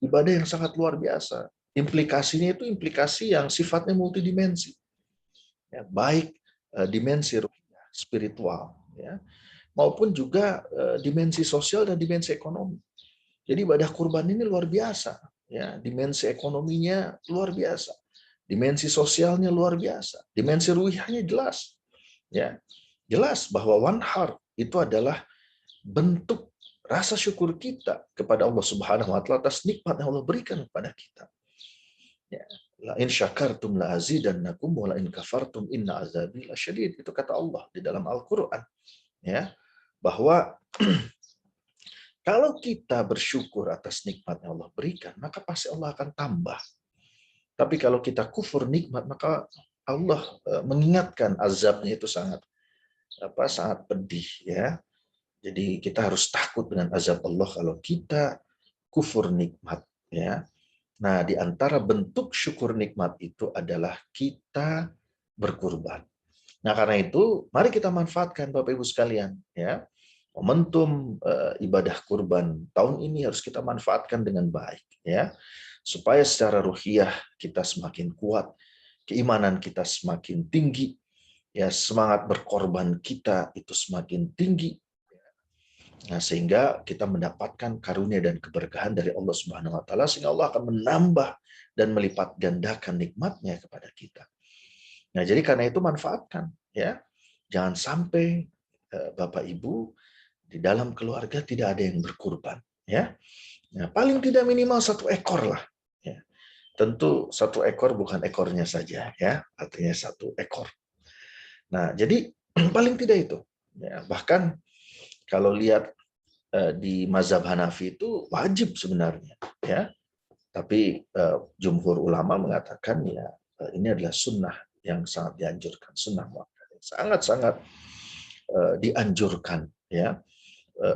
Ibadah yang sangat luar biasa. Implikasinya itu implikasi yang sifatnya multidimensi. Ya, baik dimensi ruhiyah, spiritual, ya, maupun juga dimensi sosial dan dimensi ekonomi. Jadi ibadah kurban ini luar biasa, ya, dimensi ekonominya luar biasa, dimensi sosialnya luar biasa, dimensi ruhiyahnya jelas, ya, jelas bahwa wanhar itu adalah bentuk rasa syukur kita kepada Allah Subhanahu wa taala atas nikmat yang Allah berikan kepada kita. Ya, la in syakartum la azidannakum wa la in kafartum inna azabi lasyadid. Itu kata Allah di dalam Al-Qur'an, ya, bahwa kalau kita bersyukur atas nikmat yang Allah berikan, maka pasti Allah akan tambah. Tapi kalau kita kufur nikmat, maka Allah mengingatkan azabnya itu sangat sangat pedih, ya. Jadi kita harus takut dengan azab Allah kalau kita kufur nikmat, ya. Nah, di antara bentuk syukur nikmat itu adalah kita berkurban. Nah, karena itu mari kita manfaatkan Bapak Ibu sekalian, ya. Momentum ibadah kurban tahun ini harus kita manfaatkan dengan baik, ya. Supaya secara ruhiyah kita semakin kuat, keimanan kita semakin tinggi, ya, semangat berkorban kita itu semakin tinggi. Nah, sehingga kita mendapatkan karunia dan keberkahan dari Allah Subhanahu wa taala, sehingga Allah akan menambah dan melipat gandakan nikmatnya kepada kita. Nah, jadi karena itu manfaatkan, ya. Jangan sampai Bapak Ibu di dalam keluarga tidak ada yang berkurban, ya. Nah, paling tidak minimal 1 ekor lah, ya. Tentu 1 ekor bukan ekornya saja, ya, artinya 1 ekor. Nah, jadi paling tidak itu, ya. Bahkan kalau lihat di mazhab Hanafi itu wajib sebenarnya, ya. Tapi jumhur ulama mengatakan ya ini adalah sunnah yang sangat dianjurkan, sunnah muakkadah, sangat-sangat dianjurkan, ya,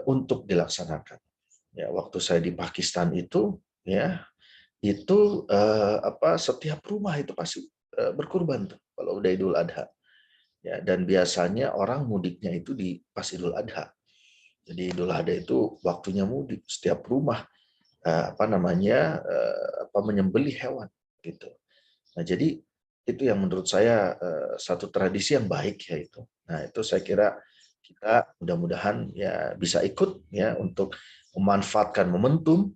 untuk dilaksanakan. Ya, waktu saya di Pakistan itu, ya, itu setiap rumah itu pasti berkurban tuh kalau udah Idul Adha. Ya, dan biasanya orang mudiknya itu di pas Idul Adha. Jadi Idul Adha itu waktunya mudik, setiap rumah menyembelih hewan gitu. Nah, jadi itu yang menurut saya satu tradisi yang baik, ya itu. Nah, itu saya kira kita mudah-mudahan ya bisa ikut, ya, untuk memanfaatkan momentum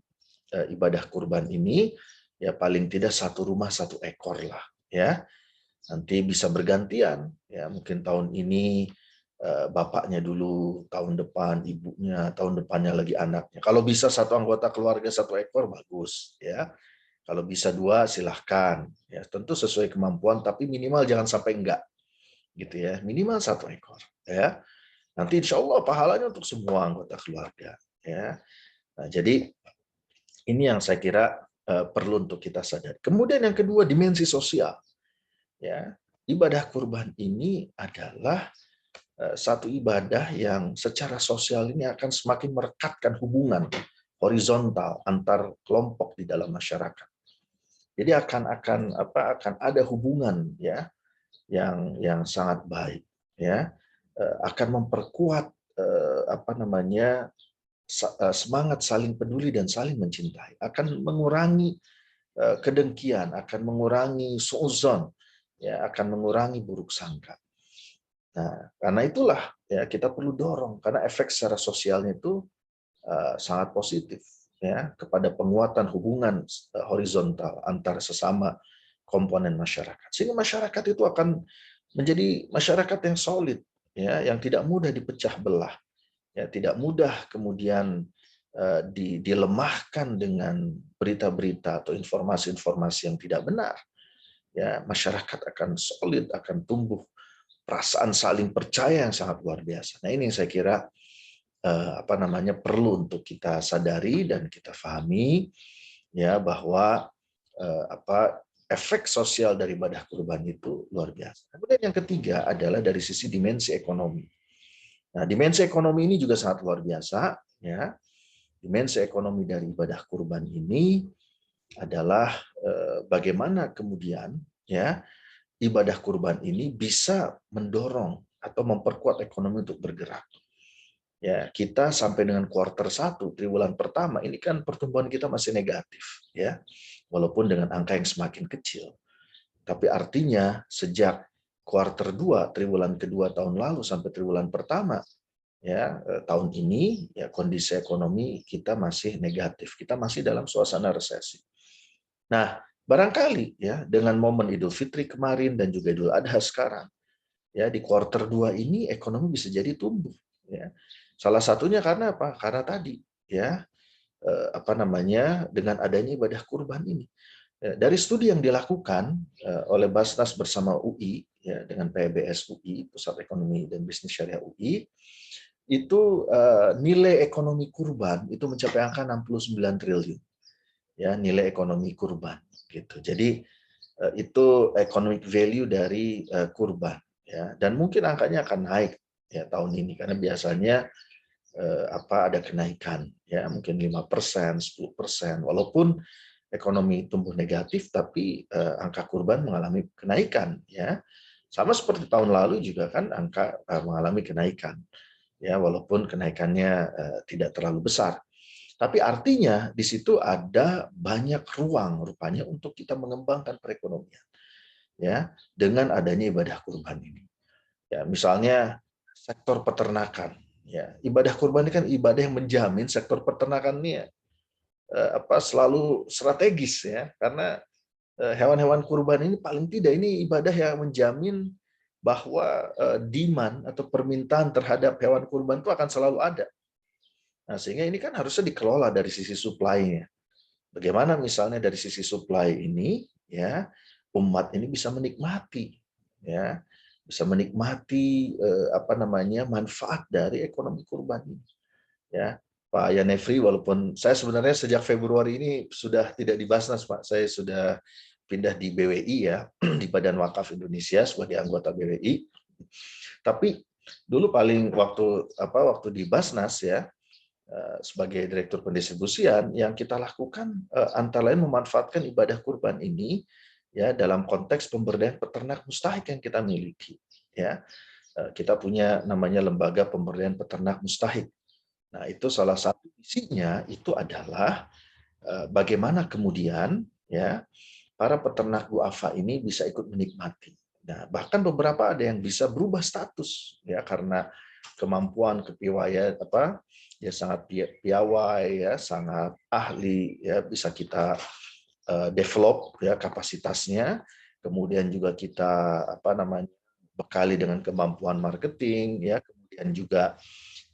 ibadah kurban ini, ya, paling tidak 1 rumah 1 ekor lah, ya. Nanti bisa bergantian, ya, mungkin tahun ini bapaknya dulu, tahun depan ibunya, tahun depannya lagi anaknya. Kalau bisa 1 anggota keluarga 1 ekor bagus, ya. Kalau bisa 2 silahkan, ya, tentu sesuai kemampuan, tapi minimal jangan sampai enggak, gitu ya. Minimal 1 ekor, ya. Nanti insya Allah pahalanya untuk semua anggota keluarga, ya. Nah, jadi ini yang saya kira perlu untuk kita sadari. Kemudian yang kedua, dimensi sosial, ya. Ibadah kurban ini adalah satu ibadah yang secara sosial ini akan semakin merekatkan hubungan horizontal antar kelompok di dalam masyarakat. Jadi akan ada hubungan, ya, yang sangat baik, ya, akan memperkuat semangat saling peduli dan saling mencintai, akan mengurangi kedengkian, akan mengurangi suudzon, ya, akan mengurangi buruk sangka. Nah, karena itulah ya kita perlu dorong, karena efek secara sosialnya itu sangat positif, ya, kepada penguatan hubungan horizontal antar sesama komponen masyarakat, sehingga masyarakat itu akan menjadi masyarakat yang solid, ya, yang tidak mudah dipecah belah, ya, tidak mudah kemudian dilemahkan dengan berita-berita atau informasi-informasi yang tidak benar, ya masyarakat akan solid, akan tumbuh perasaan saling percaya yang sangat luar biasa. Nah, ini yang saya kira perlu untuk kita sadari dan kita pahami, ya, bahwa efek sosial dari ibadah kurban itu luar biasa. Kemudian yang ketiga adalah dari sisi dimensi ekonomi. Nah, dimensi ekonomi ini juga sangat luar biasa, ya. Dimensi ekonomi dari ibadah kurban ini adalah bagaimana kemudian, ya, ibadah kurban ini bisa mendorong atau memperkuat ekonomi untuk bergerak. Ya, kita sampai dengan kuartal 1 triwulan pertama ini kan pertumbuhan kita masih negatif, ya. Walaupun dengan angka yang semakin kecil. Tapi artinya sejak kuartal 2 triwulan kedua tahun lalu sampai triwulan pertama, ya, tahun ini, ya, kondisi ekonomi kita masih negatif, kita masih dalam suasana resesi. Nah, barangkali, ya, dengan momen Idul Fitri kemarin dan juga Idul Adha sekarang, ya, di kuartal 2 ini ekonomi bisa jadi tumbuh, ya. Salah satunya karena apa? Karena tadi, ya, dengan adanya ibadah kurban ini. Dari studi yang dilakukan oleh Basnas bersama UI, ya, dengan PBS UI, Pusat Ekonomi dan Bisnis Syariah UI, itu nilai ekonomi kurban itu mencapai angka 69 triliun, ya, nilai ekonomi kurban, gitu. Jadi itu economic value dari kurban, ya, dan mungkin angkanya akan naik, ya, tahun ini karena biasanya ada kenaikan, ya, mungkin 5%, 10%, walaupun ekonomi tumbuh negatif, tapi angka kurban mengalami kenaikan, ya. Sama seperti tahun lalu juga kan angka mengalami kenaikan, ya, walaupun kenaikannya tidak terlalu besar. Tapi artinya di situ ada banyak ruang rupanya untuk kita mengembangkan perekonomian, ya, dengan adanya ibadah kurban ini. Ya, misalnya sektor peternakan, ya. Ibadah kurban ini kan ibadah yang menjamin sektor peternakan ini selalu strategis, ya, karena hewan-hewan kurban ini paling tidak ini ibadah yang menjamin bahwa demand atau permintaan terhadap hewan kurban itu akan selalu ada. Nah, sehingga ini kan harusnya dikelola dari sisi supply-nya. Bagaimana misalnya dari sisi supply ini, ya, umat ini bisa menikmati, ya, bisa menikmati manfaat dari ekonomi kurban ini, ya. Pak Yanefri, walaupun saya sebenarnya sejak Februari ini sudah tidak di Basnas, Pak. Saya sudah pindah di BWI, ya, di Badan Wakaf Indonesia sebagai anggota BWI. Tapi dulu waktu di Basnas, ya, sebagai direktur pendistribusian, yang kita lakukan antara lain memanfaatkan ibadah kurban ini, ya, dalam konteks pemberdayaan peternak mustahik yang kita miliki, ya. Kita punya namanya Lembaga Pemberdayaan Peternak Mustahik. Nah, itu salah satu isinya itu adalah bagaimana kemudian, ya, para peternak duafa ini bisa ikut menikmati. Nah, bahkan beberapa ada yang bisa berubah status, ya, karena kemampuan kepiawaian ya sangat piawai, ya, sangat ahli, ya, bisa kita develop, ya, kapasitasnya. Kemudian juga kita bekali dengan kemampuan marketing, ya, kemudian juga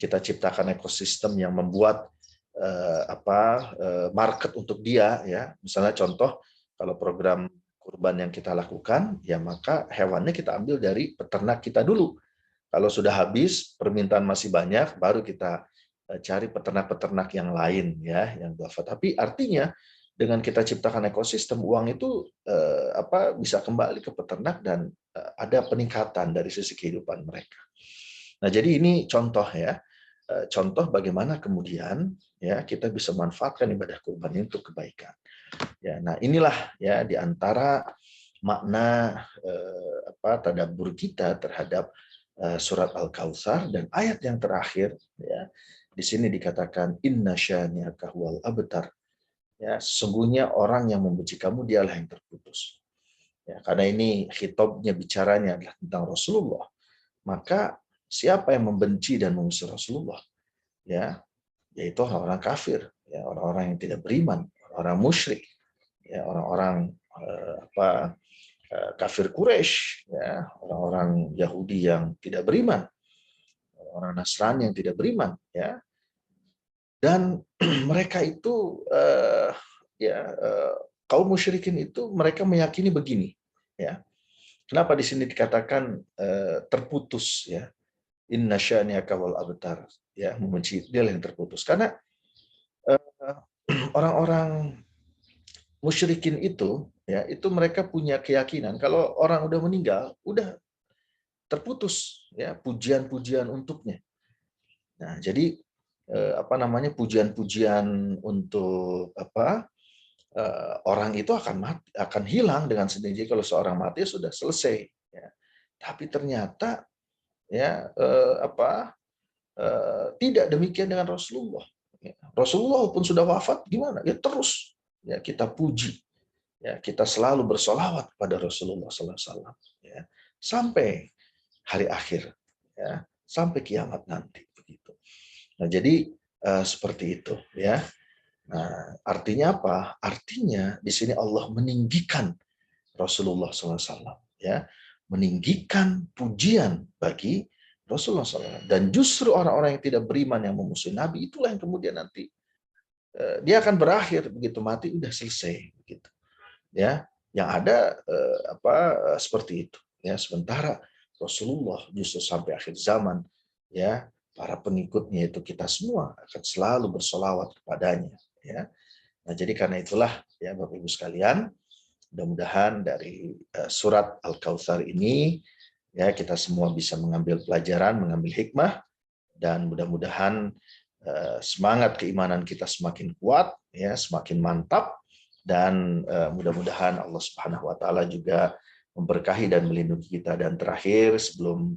kita ciptakan ekosistem yang membuat market untuk dia, ya. Misalnya contoh, kalau program kurban yang kita lakukan, ya, maka hewannya kita ambil dari peternak kita dulu. Kalau sudah habis, permintaan masih banyak, baru kita cari peternak-peternak yang lain, ya, yang duafa. Tapi artinya dengan kita ciptakan ekosistem, uang itu bisa kembali ke peternak dan ada peningkatan dari sisi kehidupan mereka. Nah, jadi ini contoh, ya. Contoh bagaimana kemudian, ya, kita bisa manfaatkan ibadah kurban ini untuk kebaikan. Ya, nah inilah, ya, di antara makna tadabbur kita terhadap surat Al-Kautsar dan ayat yang terakhir, ya. Di sini dikatakan inna syani'aka huwal abtar. Ya, sesungguhnya orang yang membenci kamu dialah yang terputus. Ya, karena ini khitabnya bicaranya adalah tentang Rasulullah. Maka siapa yang membenci dan mengusir Rasulullah, ya, yaitu orang-orang kafir, ya, orang-orang yang tidak beriman, orang musyrik, ya, orang-orang kafir Quraisy, ya, orang-orang Yahudi yang tidak beriman, orang Nasrani yang tidak beriman, ya. Dan mereka itu kaum musyrikin itu mereka meyakini begini, ya. Kenapa di sini dikatakan terputus, ya? Inna syani'aka wal abtar, ya, membenci dia yang terputus. Karena orang-orang musyrikin itu, ya, itu mereka punya keyakinan kalau orang udah meninggal, udah terputus, ya, pujian-pujian untuknya. Nah, jadi pujian-pujian untuk orang itu akan mati, akan hilang dengan sendirinya. Kalau seorang mati sudah selesai, ya. Tapi ternyata, ya, tidak demikian dengan Rasulullah. Ya. Rasulullah pun sudah wafat, gimana? Ya terus, ya, kita puji, ya, kita selalu bersolawat kepada Rasulullah SAW, ya, sampai hari akhir, ya, sampai kiamat nanti, begitu. Nah, jadi seperti itu, ya. Nah, artinya apa? Artinya di sini Allah meninggikan Rasulullah SAW, ya, meninggikan pujian bagi Rasulullah SAW. Dan justru orang-orang yang tidak beriman yang memusuhi Nabi itulah yang kemudian nanti dia akan berakhir begitu mati udah selesai, begitu, ya. Yang ada seperti itu, ya. Sementara Rasulullah justru sampai akhir zaman, ya, para pengikutnya itu kita semua akan selalu bersolawat kepadanya, ya. Nah, jadi karena itulah, ya, Bapak Ibu sekalian, mudah-mudahan dari surat Al-Kautsar ini, ya, kita semua bisa mengambil pelajaran, mengambil hikmah, dan mudah-mudahan semangat keimanan kita semakin kuat, ya, semakin mantap, dan mudah-mudahan Allah Subhanahu wa taala juga memberkahi dan melindungi kita. Dan terakhir, sebelum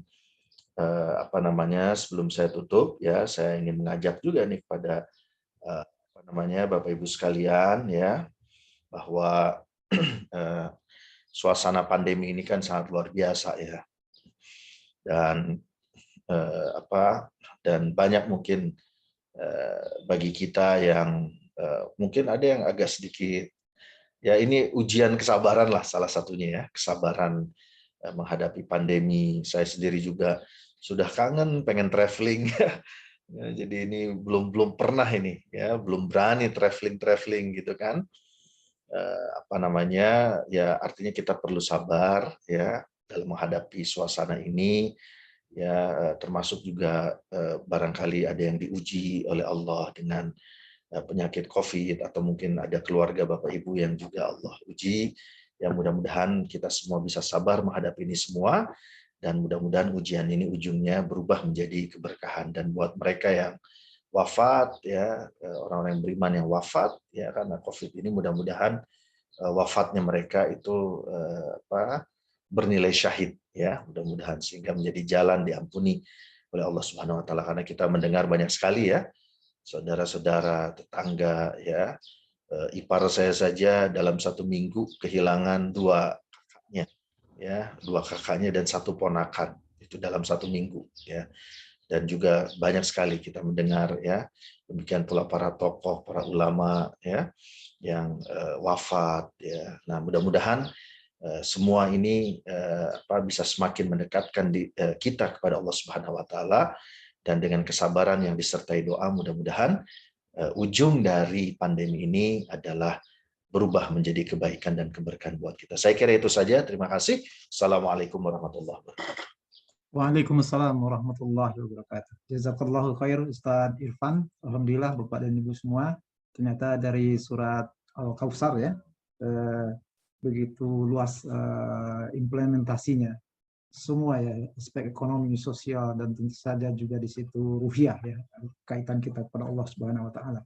sebelum saya tutup, ya, saya ingin mengajak juga nih kepada Bapak Ibu sekalian, ya, bahwa suasana pandemi ini kan sangat luar biasa, ya. Dan dan banyak mungkin bagi kita yang mungkin ada yang agak sedikit, ya, ini ujian kesabaran lah salah satunya, ya, kesabaran menghadapi pandemi. Saya sendiri juga sudah kangen pengen traveling. Ya, jadi ini belum pernah ini, ya, belum berani traveling gitu kan. Ya, artinya kita perlu sabar, ya, dalam menghadapi suasana ini, ya, termasuk juga barangkali ada yang diuji oleh Allah dengan penyakit COVID, atau mungkin ada keluarga Bapak Ibu yang juga Allah uji. Ya, mudah-mudahan kita semua bisa sabar menghadapi ini semua, dan mudah-mudahan ujian ini ujungnya berubah menjadi keberkahan. Dan buat mereka yang wafat, ya, orang-orang yang beriman yang wafat, ya, karena COVID ini, mudah-mudahan wafatnya mereka itu bernilai syahid, ya, mudah-mudahan, sehingga menjadi jalan diampuni oleh Allah Subhanahu wa taala. Karena kita mendengar banyak sekali, ya, saudara-saudara, tetangga, ya, ipar saya saja dalam 1 minggu kehilangan 2 kakaknya, ya, 2 kakaknya dan 1 ponakan, itu dalam 1 minggu, ya. Dan juga banyak sekali kita mendengar, ya, demikian pula para tokoh, para ulama, ya, yang wafat, ya. Nah, mudah-mudahan semua ini bisa semakin mendekatkan kita kepada Allah Subhanahu wa taala, dan dengan kesabaran yang disertai doa, mudah-mudahan ujung dari pandemi ini adalah berubah menjadi kebaikan dan keberkahan buat kita. Saya kira itu saja. Terima kasih. Assalamualaikum warahmatullahi wabarakatuh. Waalaikumsalam warahmatullahi wabarakatuh. Jazakallahu khair Ustadz Irfan. Alhamdulillah Bapak dan Ibu semua, ternyata dari surat Al-Kautsar, ya, begitu luas implementasinya. Semua, ya, aspek ekonomi, sosial, dan tentu saja juga di situ ruhiyah, ya, kaitan kita kepada Allah Subhanahu wa taala.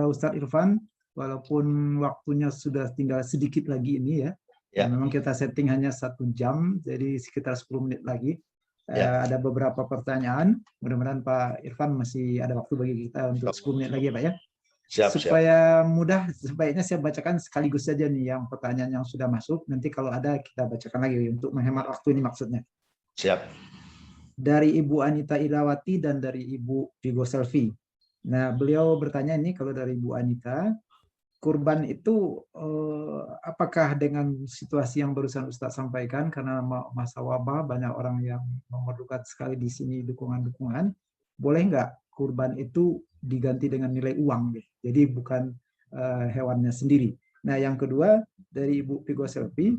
Ustadz Irfan, walaupun waktunya sudah tinggal sedikit lagi ini, ya. Ya. Memang kita setting hanya 1 jam, jadi sekitar 10 menit lagi. Ya. Ada beberapa pertanyaan. Mudah-mudahan Pak Irfan masih ada waktu bagi kita untuk 10 menit lagi, Pak, ya. Siap. Supaya mudah, sebaiknya saya bacakan sekaligus saja nih yang pertanyaan yang sudah masuk. Nanti kalau ada kita bacakan lagi untuk menghemat waktu ini maksudnya. Siap. Dari Ibu Anita Ilawati dan dari Ibu Vigo Selvi. Nah, beliau bertanya ini, kalau dari Ibu Anita, kurban itu apakah dengan situasi yang barusan Ustadz sampaikan, karena masa wabah banyak orang yang memerlukan sekali di sini dukungan-dukungan, boleh nggak kurban itu diganti dengan nilai uang, jadi bukan hewannya sendiri. Nah, yang kedua dari Ibu Pigo Selvi,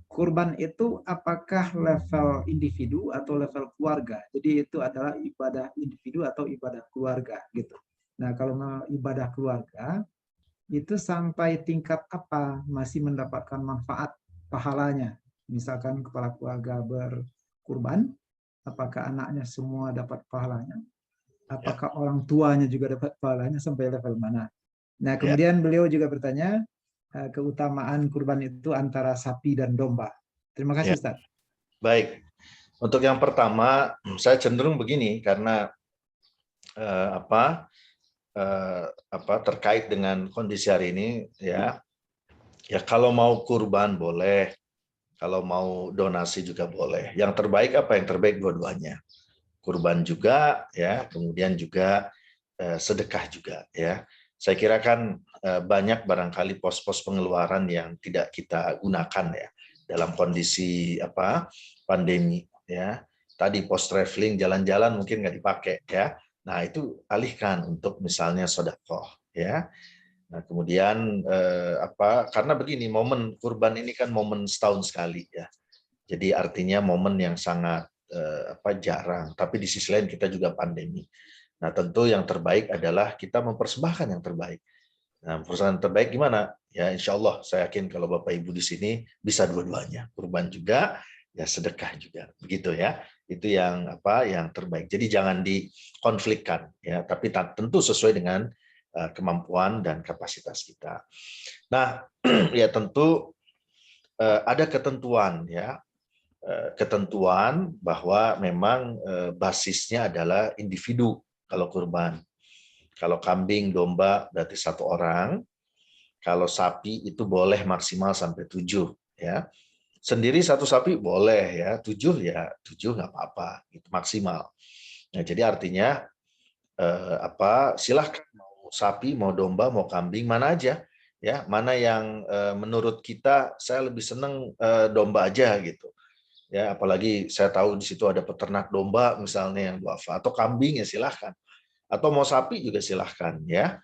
kurban itu apakah level individu atau level keluarga? Jadi itu adalah ibadah individu atau ibadah keluarga gitu. Nah, kalau ibadah keluarga itu sampai tingkat apa masih mendapatkan manfaat pahalanya? Misalkan kepala keluarga berkurban, apakah anaknya semua dapat pahalanya? Apakah orang tuanya juga dapat pahalanya, sampai level mana? Nah, kemudian beliau juga bertanya keutamaan kurban itu antara sapi dan domba. Terima kasih, Ustaz. Baik. Untuk yang pertama, saya cenderung begini karena terkait dengan kondisi hari ini, ya kalau mau kurban boleh, kalau mau donasi juga boleh. Yang terbaik apa? Yang terbaik dua-duanya. Kurban juga, ya, kemudian juga sedekah juga, ya. Saya kira kan banyak barangkali pos-pos pengeluaran yang tidak kita gunakan ya dalam kondisi pandemi, ya. Tadi pos traveling, jalan-jalan mungkin nggak dipakai, ya. Nah, itu alihkan untuk misalnya sedekah, ya. Nah, kemudian karena begini, momen kurban ini kan momen setahun sekali, ya. Jadi artinya momen yang sangat jarang, tapi di sisi lain kita juga pandemi. Nah, tentu yang terbaik adalah kita mempersembahkan yang terbaik. Nah, mempersembahkan yang terbaik gimana? Ya, insya Allah saya yakin kalau Bapak Ibu di sini bisa dua-duanya, kurban juga, ya sedekah juga, begitu ya. Itu yang yang terbaik. Jadi jangan dikonflikkan, ya, tapi tentu sesuai dengan kemampuan dan kapasitas kita. Nah, ya tentu ada ketentuan, ya. Ketentuan bahwa memang basisnya adalah individu kalau kurban. Kalau kambing, domba berarti 1 orang. Kalau sapi itu boleh maksimal sampai 7, ya. Sendiri 1 sapi boleh, ya. 7 ya 7 nggak apa-apa, itu maksimal. Nah, jadi artinya silahkan mau sapi, mau domba, mau kambing, mana aja, ya. Mana yang menurut kita saya lebih seneng domba aja gitu. Ya, apalagi saya tahu di situ ada peternak domba misalnya yang duafa, atau kambing ya silahkan, atau mau sapi juga silahkan, ya.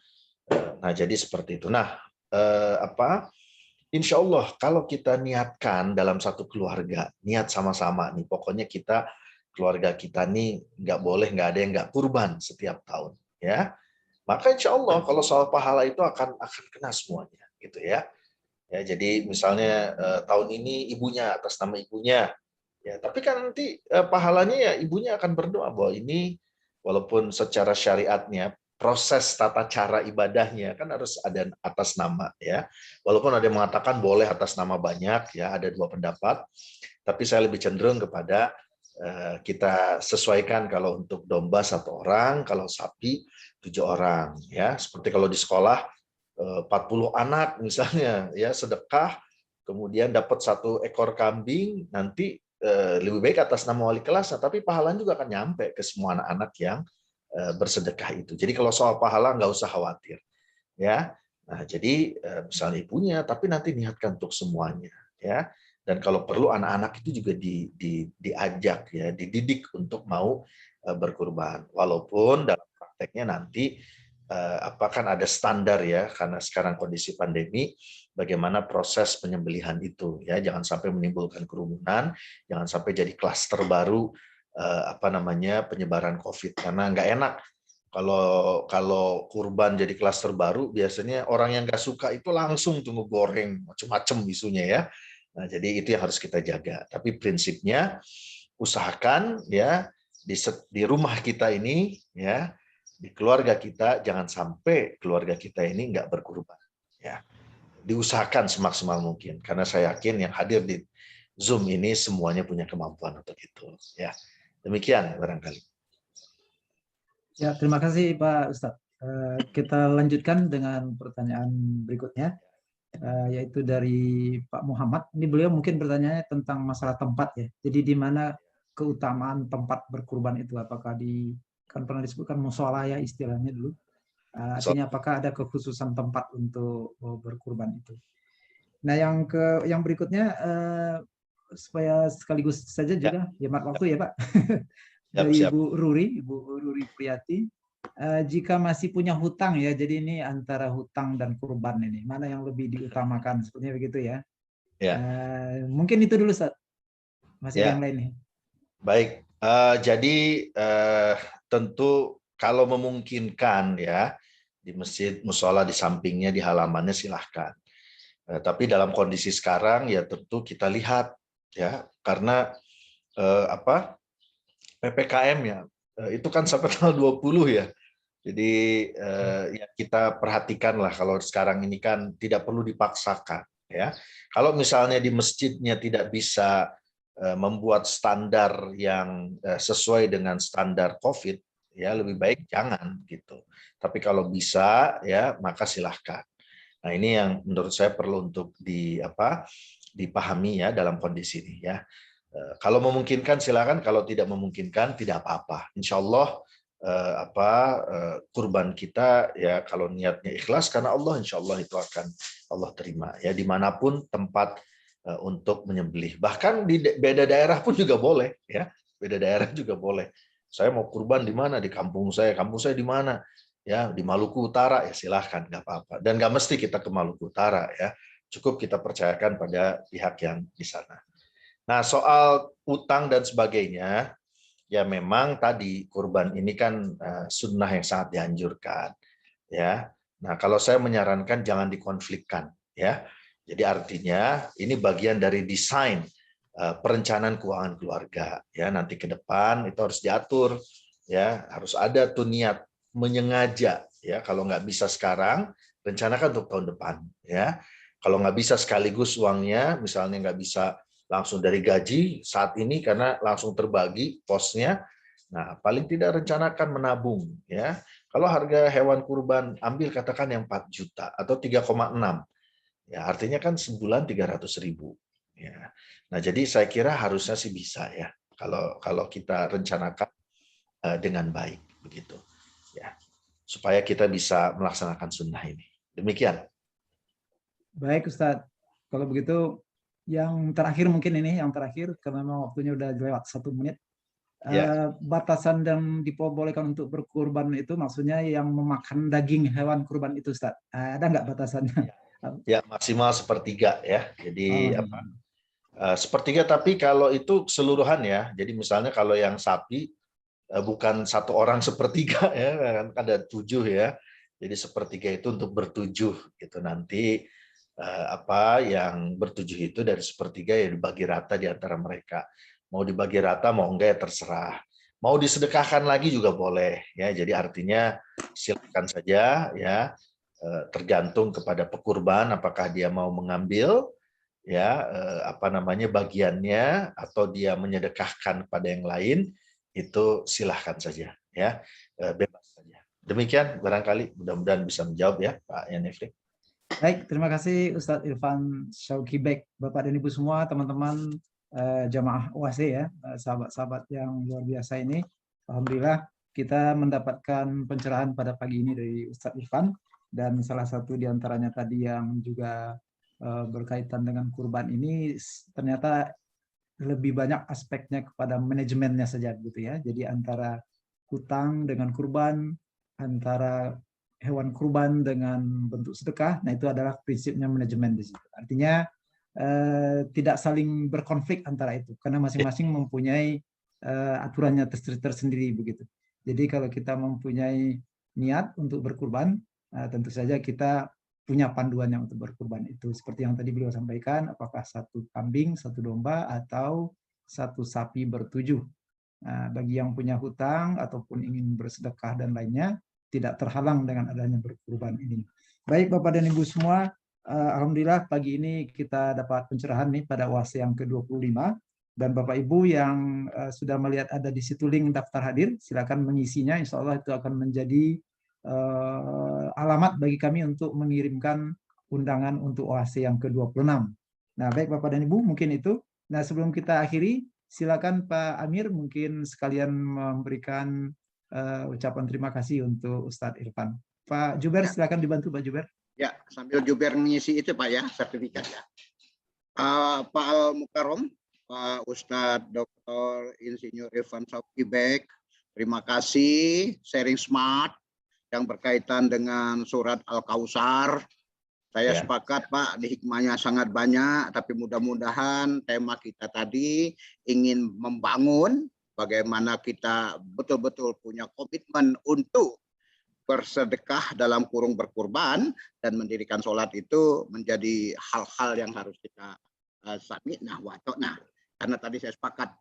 Nah, jadi seperti itu. Nah, insya Allah kalau kita niatkan dalam satu keluarga, niat sama-sama nih, pokoknya kita keluarga kita nih nggak ada yang nggak kurban setiap tahun, ya. Maka insya Allah kalau soal pahala itu akan kena semuanya, gitu ya. Ya, jadi misalnya tahun ini ibunya, atas nama ibunya. Ya, tapi kan nanti pahalanya ya ibunya akan berdoa bahwa ini walaupun secara syariatnya proses tata cara ibadahnya kan harus ada atas nama, ya. Walaupun ada yang mengatakan boleh atas nama banyak, ya, ada 2 pendapat. Tapi saya lebih cenderung kepada kita sesuaikan kalau untuk domba 1 orang, kalau sapi 7 orang, ya. Seperti kalau di sekolah 40 anak misalnya, ya, sedekah kemudian dapat 1 ekor kambing, nanti lebih baik atas nama wali kelas, tapi pahalanya juga akan nyampe ke semua anak-anak yang bersedekah itu. Jadi kalau soal pahala nggak usah khawatir, ya. Nah, jadi misalnya ibunya, tapi nanti niatkan untuk semuanya, ya. Dan kalau perlu anak-anak itu juga diajak, ya, dididik untuk mau berkurban. Walaupun dalam prakteknya nanti kan ada standar, ya, karena sekarang kondisi pandemi, bagaimana proses penyembelihan itu, ya, jangan sampai menimbulkan kerumunan, jangan sampai jadi klaster baru penyebaran COVID, karena nggak enak kalau kurban jadi klaster baru, biasanya orang yang nggak suka itu langsung tunggu goreng macam-macam isunya, ya. Nah, jadi itu yang harus kita jaga. Tapi prinsipnya usahakan, ya, di rumah kita ini, ya, di keluarga kita, jangan sampai keluarga kita ini nggak berkurban, ya. Diusahakan semaksimal mungkin, karena saya yakin yang hadir di Zoom ini semuanya punya kemampuan untuk itu, ya. Demikian barangkali. Ya, terima kasih Pak Ustadz. Kita lanjutkan dengan pertanyaan berikutnya, yaitu dari Pak Muhammad. Ini beliau mungkin bertanya tentang masalah tempat, ya. Jadi di mana keutamaan tempat berkurban itu? Apakah kan pernah disebutkan musola, ya, istilahnya dulu. Artinya apakah ada kekhususan tempat untuk berkurban itu? Nah, yang berikutnya supaya sekaligus saja juga hemat waktu, ya Pak. Dari Ibu Ruri Priyati. jika masih punya hutang ya, jadi ini antara hutang dan kurban ini, mana yang lebih diutamakan, sepertinya begitu ya. Ya. Mungkin itu dulu, Ustaz. Masih ada Ya. yang lain nih. Baik, jadi tentu kalau memungkinkan ya, di masjid, musola di sampingnya, di halamannya silahkan. Tapi dalam kondisi sekarang ya tentu kita lihat ya, karena PPKM ya, itu kan sampai tanggal 20 ya. Jadi ya kita perhatikan lah, kalau sekarang ini kan tidak perlu dipaksakan ya. Kalau misalnya di masjidnya tidak bisa membuat standar yang sesuai dengan standar COVID, ya lebih baik jangan gitu. Tapi kalau bisa ya maka silahkan. Nah ini yang menurut saya perlu untuk dipahami ya dalam kondisi ini ya. Kalau memungkinkan silakan, kalau tidak memungkinkan tidak apa-apa. Insya Allah kurban kita ya kalau niatnya ikhlas karena Allah, insya Allah itu akan Allah terima ya, dimanapun tempat untuk menyembelih. Bahkan di beda daerah pun juga boleh ya, beda daerah juga boleh. Saya mau kurban di mana, di kampung saya di mana ya, di Maluku Utara ya silahkan, nggak apa-apa. Dan nggak mesti kita ke Maluku Utara ya, cukup kita percayakan pada pihak yang di sana. Nah, soal utang dan sebagainya, ya memang tadi kurban ini kan sunnah yang sangat dianjurkan, ya. Nah, kalau saya menyarankan jangan dikonflikkan, ya. Jadi artinya ini bagian dari desain perencanaan keuangan keluarga, ya. Nanti ke depan itu harus diatur, ya. Harus ada tuh niat menyengaja, ya. Kalau nggak bisa sekarang, rencanakan untuk tahun depan, ya. Kalau nggak bisa sekaligus uangnya, misalnya nggak bisa langsung dari gaji saat ini karena langsung terbagi posnya. Nah, paling tidak rencanakan menabung ya. Kalau harga hewan kurban ambil katakan yang 4 juta atau 3,6. Ya, artinya kan sebulan 300.000 ya. Nah, jadi saya kira harusnya sih bisa ya. Kalau kita rencanakan dengan baik begitu. Ya. Supaya kita bisa melaksanakan sunnah ini. Demikian. Baik, Ustadz. Kalau begitu yang terakhir mungkin ini, yang terakhir, karena memang waktunya udah lewat 1 menit. Ya. Batasan yang diperbolehkan untuk berkurban itu maksudnya yang memakan daging hewan kurban itu, Ustaz. Ada nggak batasannya? Ya, maksimal 1/3 ya. Jadi Oh, sepertiga, tapi kalau itu keseluruhan ya. Jadi misalnya kalau yang sapi bukan 1 orang 1/3 ya, kan ada 7 ya. Jadi 1/3 itu untuk bertujuh gitu. Nanti yang bertujuh itu dari 1/3 ya dibagi rata di antara mereka. Mau dibagi rata mau enggak ya terserah. Mau disedekahkan lagi juga boleh ya. Jadi artinya silakan saja ya, tergantung kepada pekurban apakah dia mau mengambil ya bagiannya atau dia menyedekahkan pada yang lain, itu silahkan saja ya, bebas saja. Demikian barangkali, mudah-mudahan bisa menjawab ya Pak Yanifri. baik, terima kasih Ustadz Irfan Syauqi Bek, Bapak dan Ibu semua, teman-teman jamaah OAC ya, sahabat-sahabat yang luar biasa ini. Alhamdulillah kita mendapatkan pencerahan pada pagi ini dari Ustadz Irfan, dan salah satu diantaranya tadi yang juga berkaitan dengan kurban ini ternyata lebih banyak aspeknya kepada manajemennya saja gitu ya. Jadi antara hutang dengan kurban, antara hewan kurban dengan bentuk sedekah, nah itu adalah prinsipnya manajemen di situ. Artinya tidak saling berkonflik antara itu, karena masing-masing mempunyai aturannya tersendiri begitu. Jadi kalau kita mempunyai niat untuk berkurban, tentu saja kita punya panduannya untuk berkurban itu. Seperti yang tadi beliau sampaikan, apakah 1 kambing, 1 domba, atau 1 sapi bertujuh. Nah, bagi yang punya hutang ataupun ingin bersedekah dan lainnya, tidak terhalang dengan adanya berkurban ini. Baik Bapak dan Ibu semua, alhamdulillah pagi ini kita dapat pencerahan nih pada OAC yang ke-25, dan Bapak Ibu yang sudah melihat ada di situ link daftar hadir, silakan mengisinya, insya Allah itu akan menjadi alamat bagi kami untuk mengirimkan undangan untuk OAC yang ke-26. Nah, baik Bapak dan Ibu, mungkin itu. Nah, sebelum kita akhiri, silakan Pak Amir mungkin sekalian memberikan ucapan terima kasih untuk Ustadz Irfan. Pak Juber, silakan dibantu Pak Juber. Ya, sambil Juber mengisi itu Pak ya, sertifikat ya. Pak Al-Mukarrom, Pak Ustadz Dr. Insinyur Irfan Syauqi Bek, terima kasih sharing smart yang berkaitan dengan surat Al-Kautsar. Saya Ya. sepakat Pak, di hikmahnya sangat banyak, tapi mudah-mudahan tema kita tadi ingin membangun bagaimana kita betul-betul punya komitmen untuk bersedekah dalam kurung berkurban dan mendirikan sholat itu menjadi hal-hal yang harus kita sami'nah wa ta'nah. Karena tadi saya sepakat,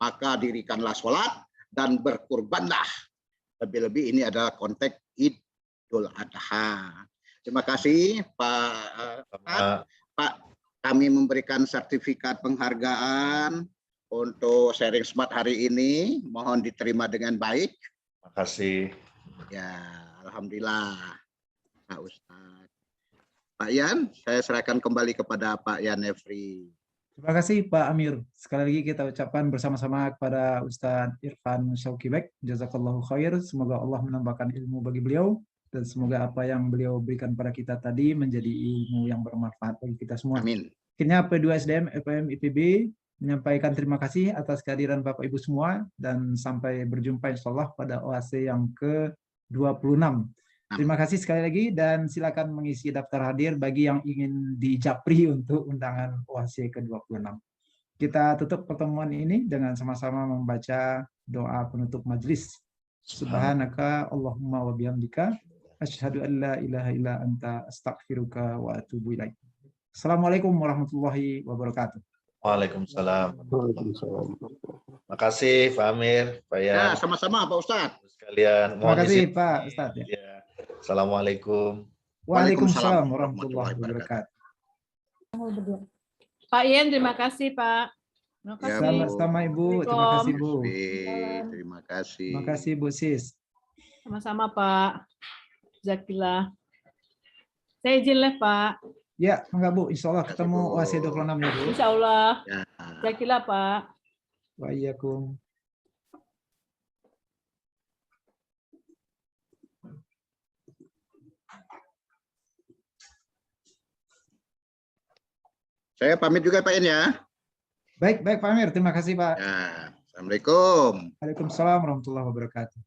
maka dirikanlah sholat dan berkurbanlah. Lebih-lebih ini adalah konteks Idul Adha. Terima kasih Pak. Kami memberikan sertifikat penghargaan untuk sharing smart hari ini. Mohon diterima dengan baik. Terima kasih. Ya, alhamdulillah, Pak Ustadz. Pak Yan, saya serahkan kembali kepada Pak Yan Efri. Terima kasih Pak Amir. Sekali lagi kita ucapkan bersama-sama kepada Ustadz Irfan Syauqi. Jazakallahu khair. Semoga Allah menambahkan ilmu bagi beliau. Dan semoga apa yang beliau berikan pada kita tadi menjadi ilmu yang bermanfaat bagi kita semua. Amin. Akhirnya P2SDM FPM IPB menyampaikan terima kasih atas kehadiran Bapak Ibu semua dan sampai berjumpa insya Allah pada OAC yang ke-26. Terima kasih sekali lagi dan silakan mengisi daftar hadir bagi yang ingin dijapri untuk undangan OAC ke-26. Kita tutup pertemuan ini dengan sama-sama membaca doa penutup majelis. Subhanaka Allahumma wa bihamdika asyhadu an la ilaha illa anta astaghfiruka wa atubu ilaik. Assalamualaikum warahmatullahi wabarakatuh. Waalaikumsalam. Terima kasih Pak Amir, Pak Yan. Ya, sama-sama Pak Ustadz. Sekalian. Terima kasih Pak Ustadz. Ya. Ya. Assalamualaikum. Waalaikumsalam warahmatullahi wabarakatuh. Pak Yen, terima kasih Pak. Terima kasih. Sama-sama Ibu. Terima kasih Bu. Terima kasih. Terima kasih Bu Sis. Sama-sama Pak. Zakillah. Saya izin live Pak. Ya, enggak Bu. Insya Allah ketemu Bu. OAC 26 ya Bu. Insya Allah. Ya. Zakillah Pak. Wa iyyakum. Saya pamit juga Pak Yan ya. Baik, Pak Amir. Terima kasih Pak. Ya. Assalamualaikum. Waalaikumsalam warahmatullahi wabarakatuh.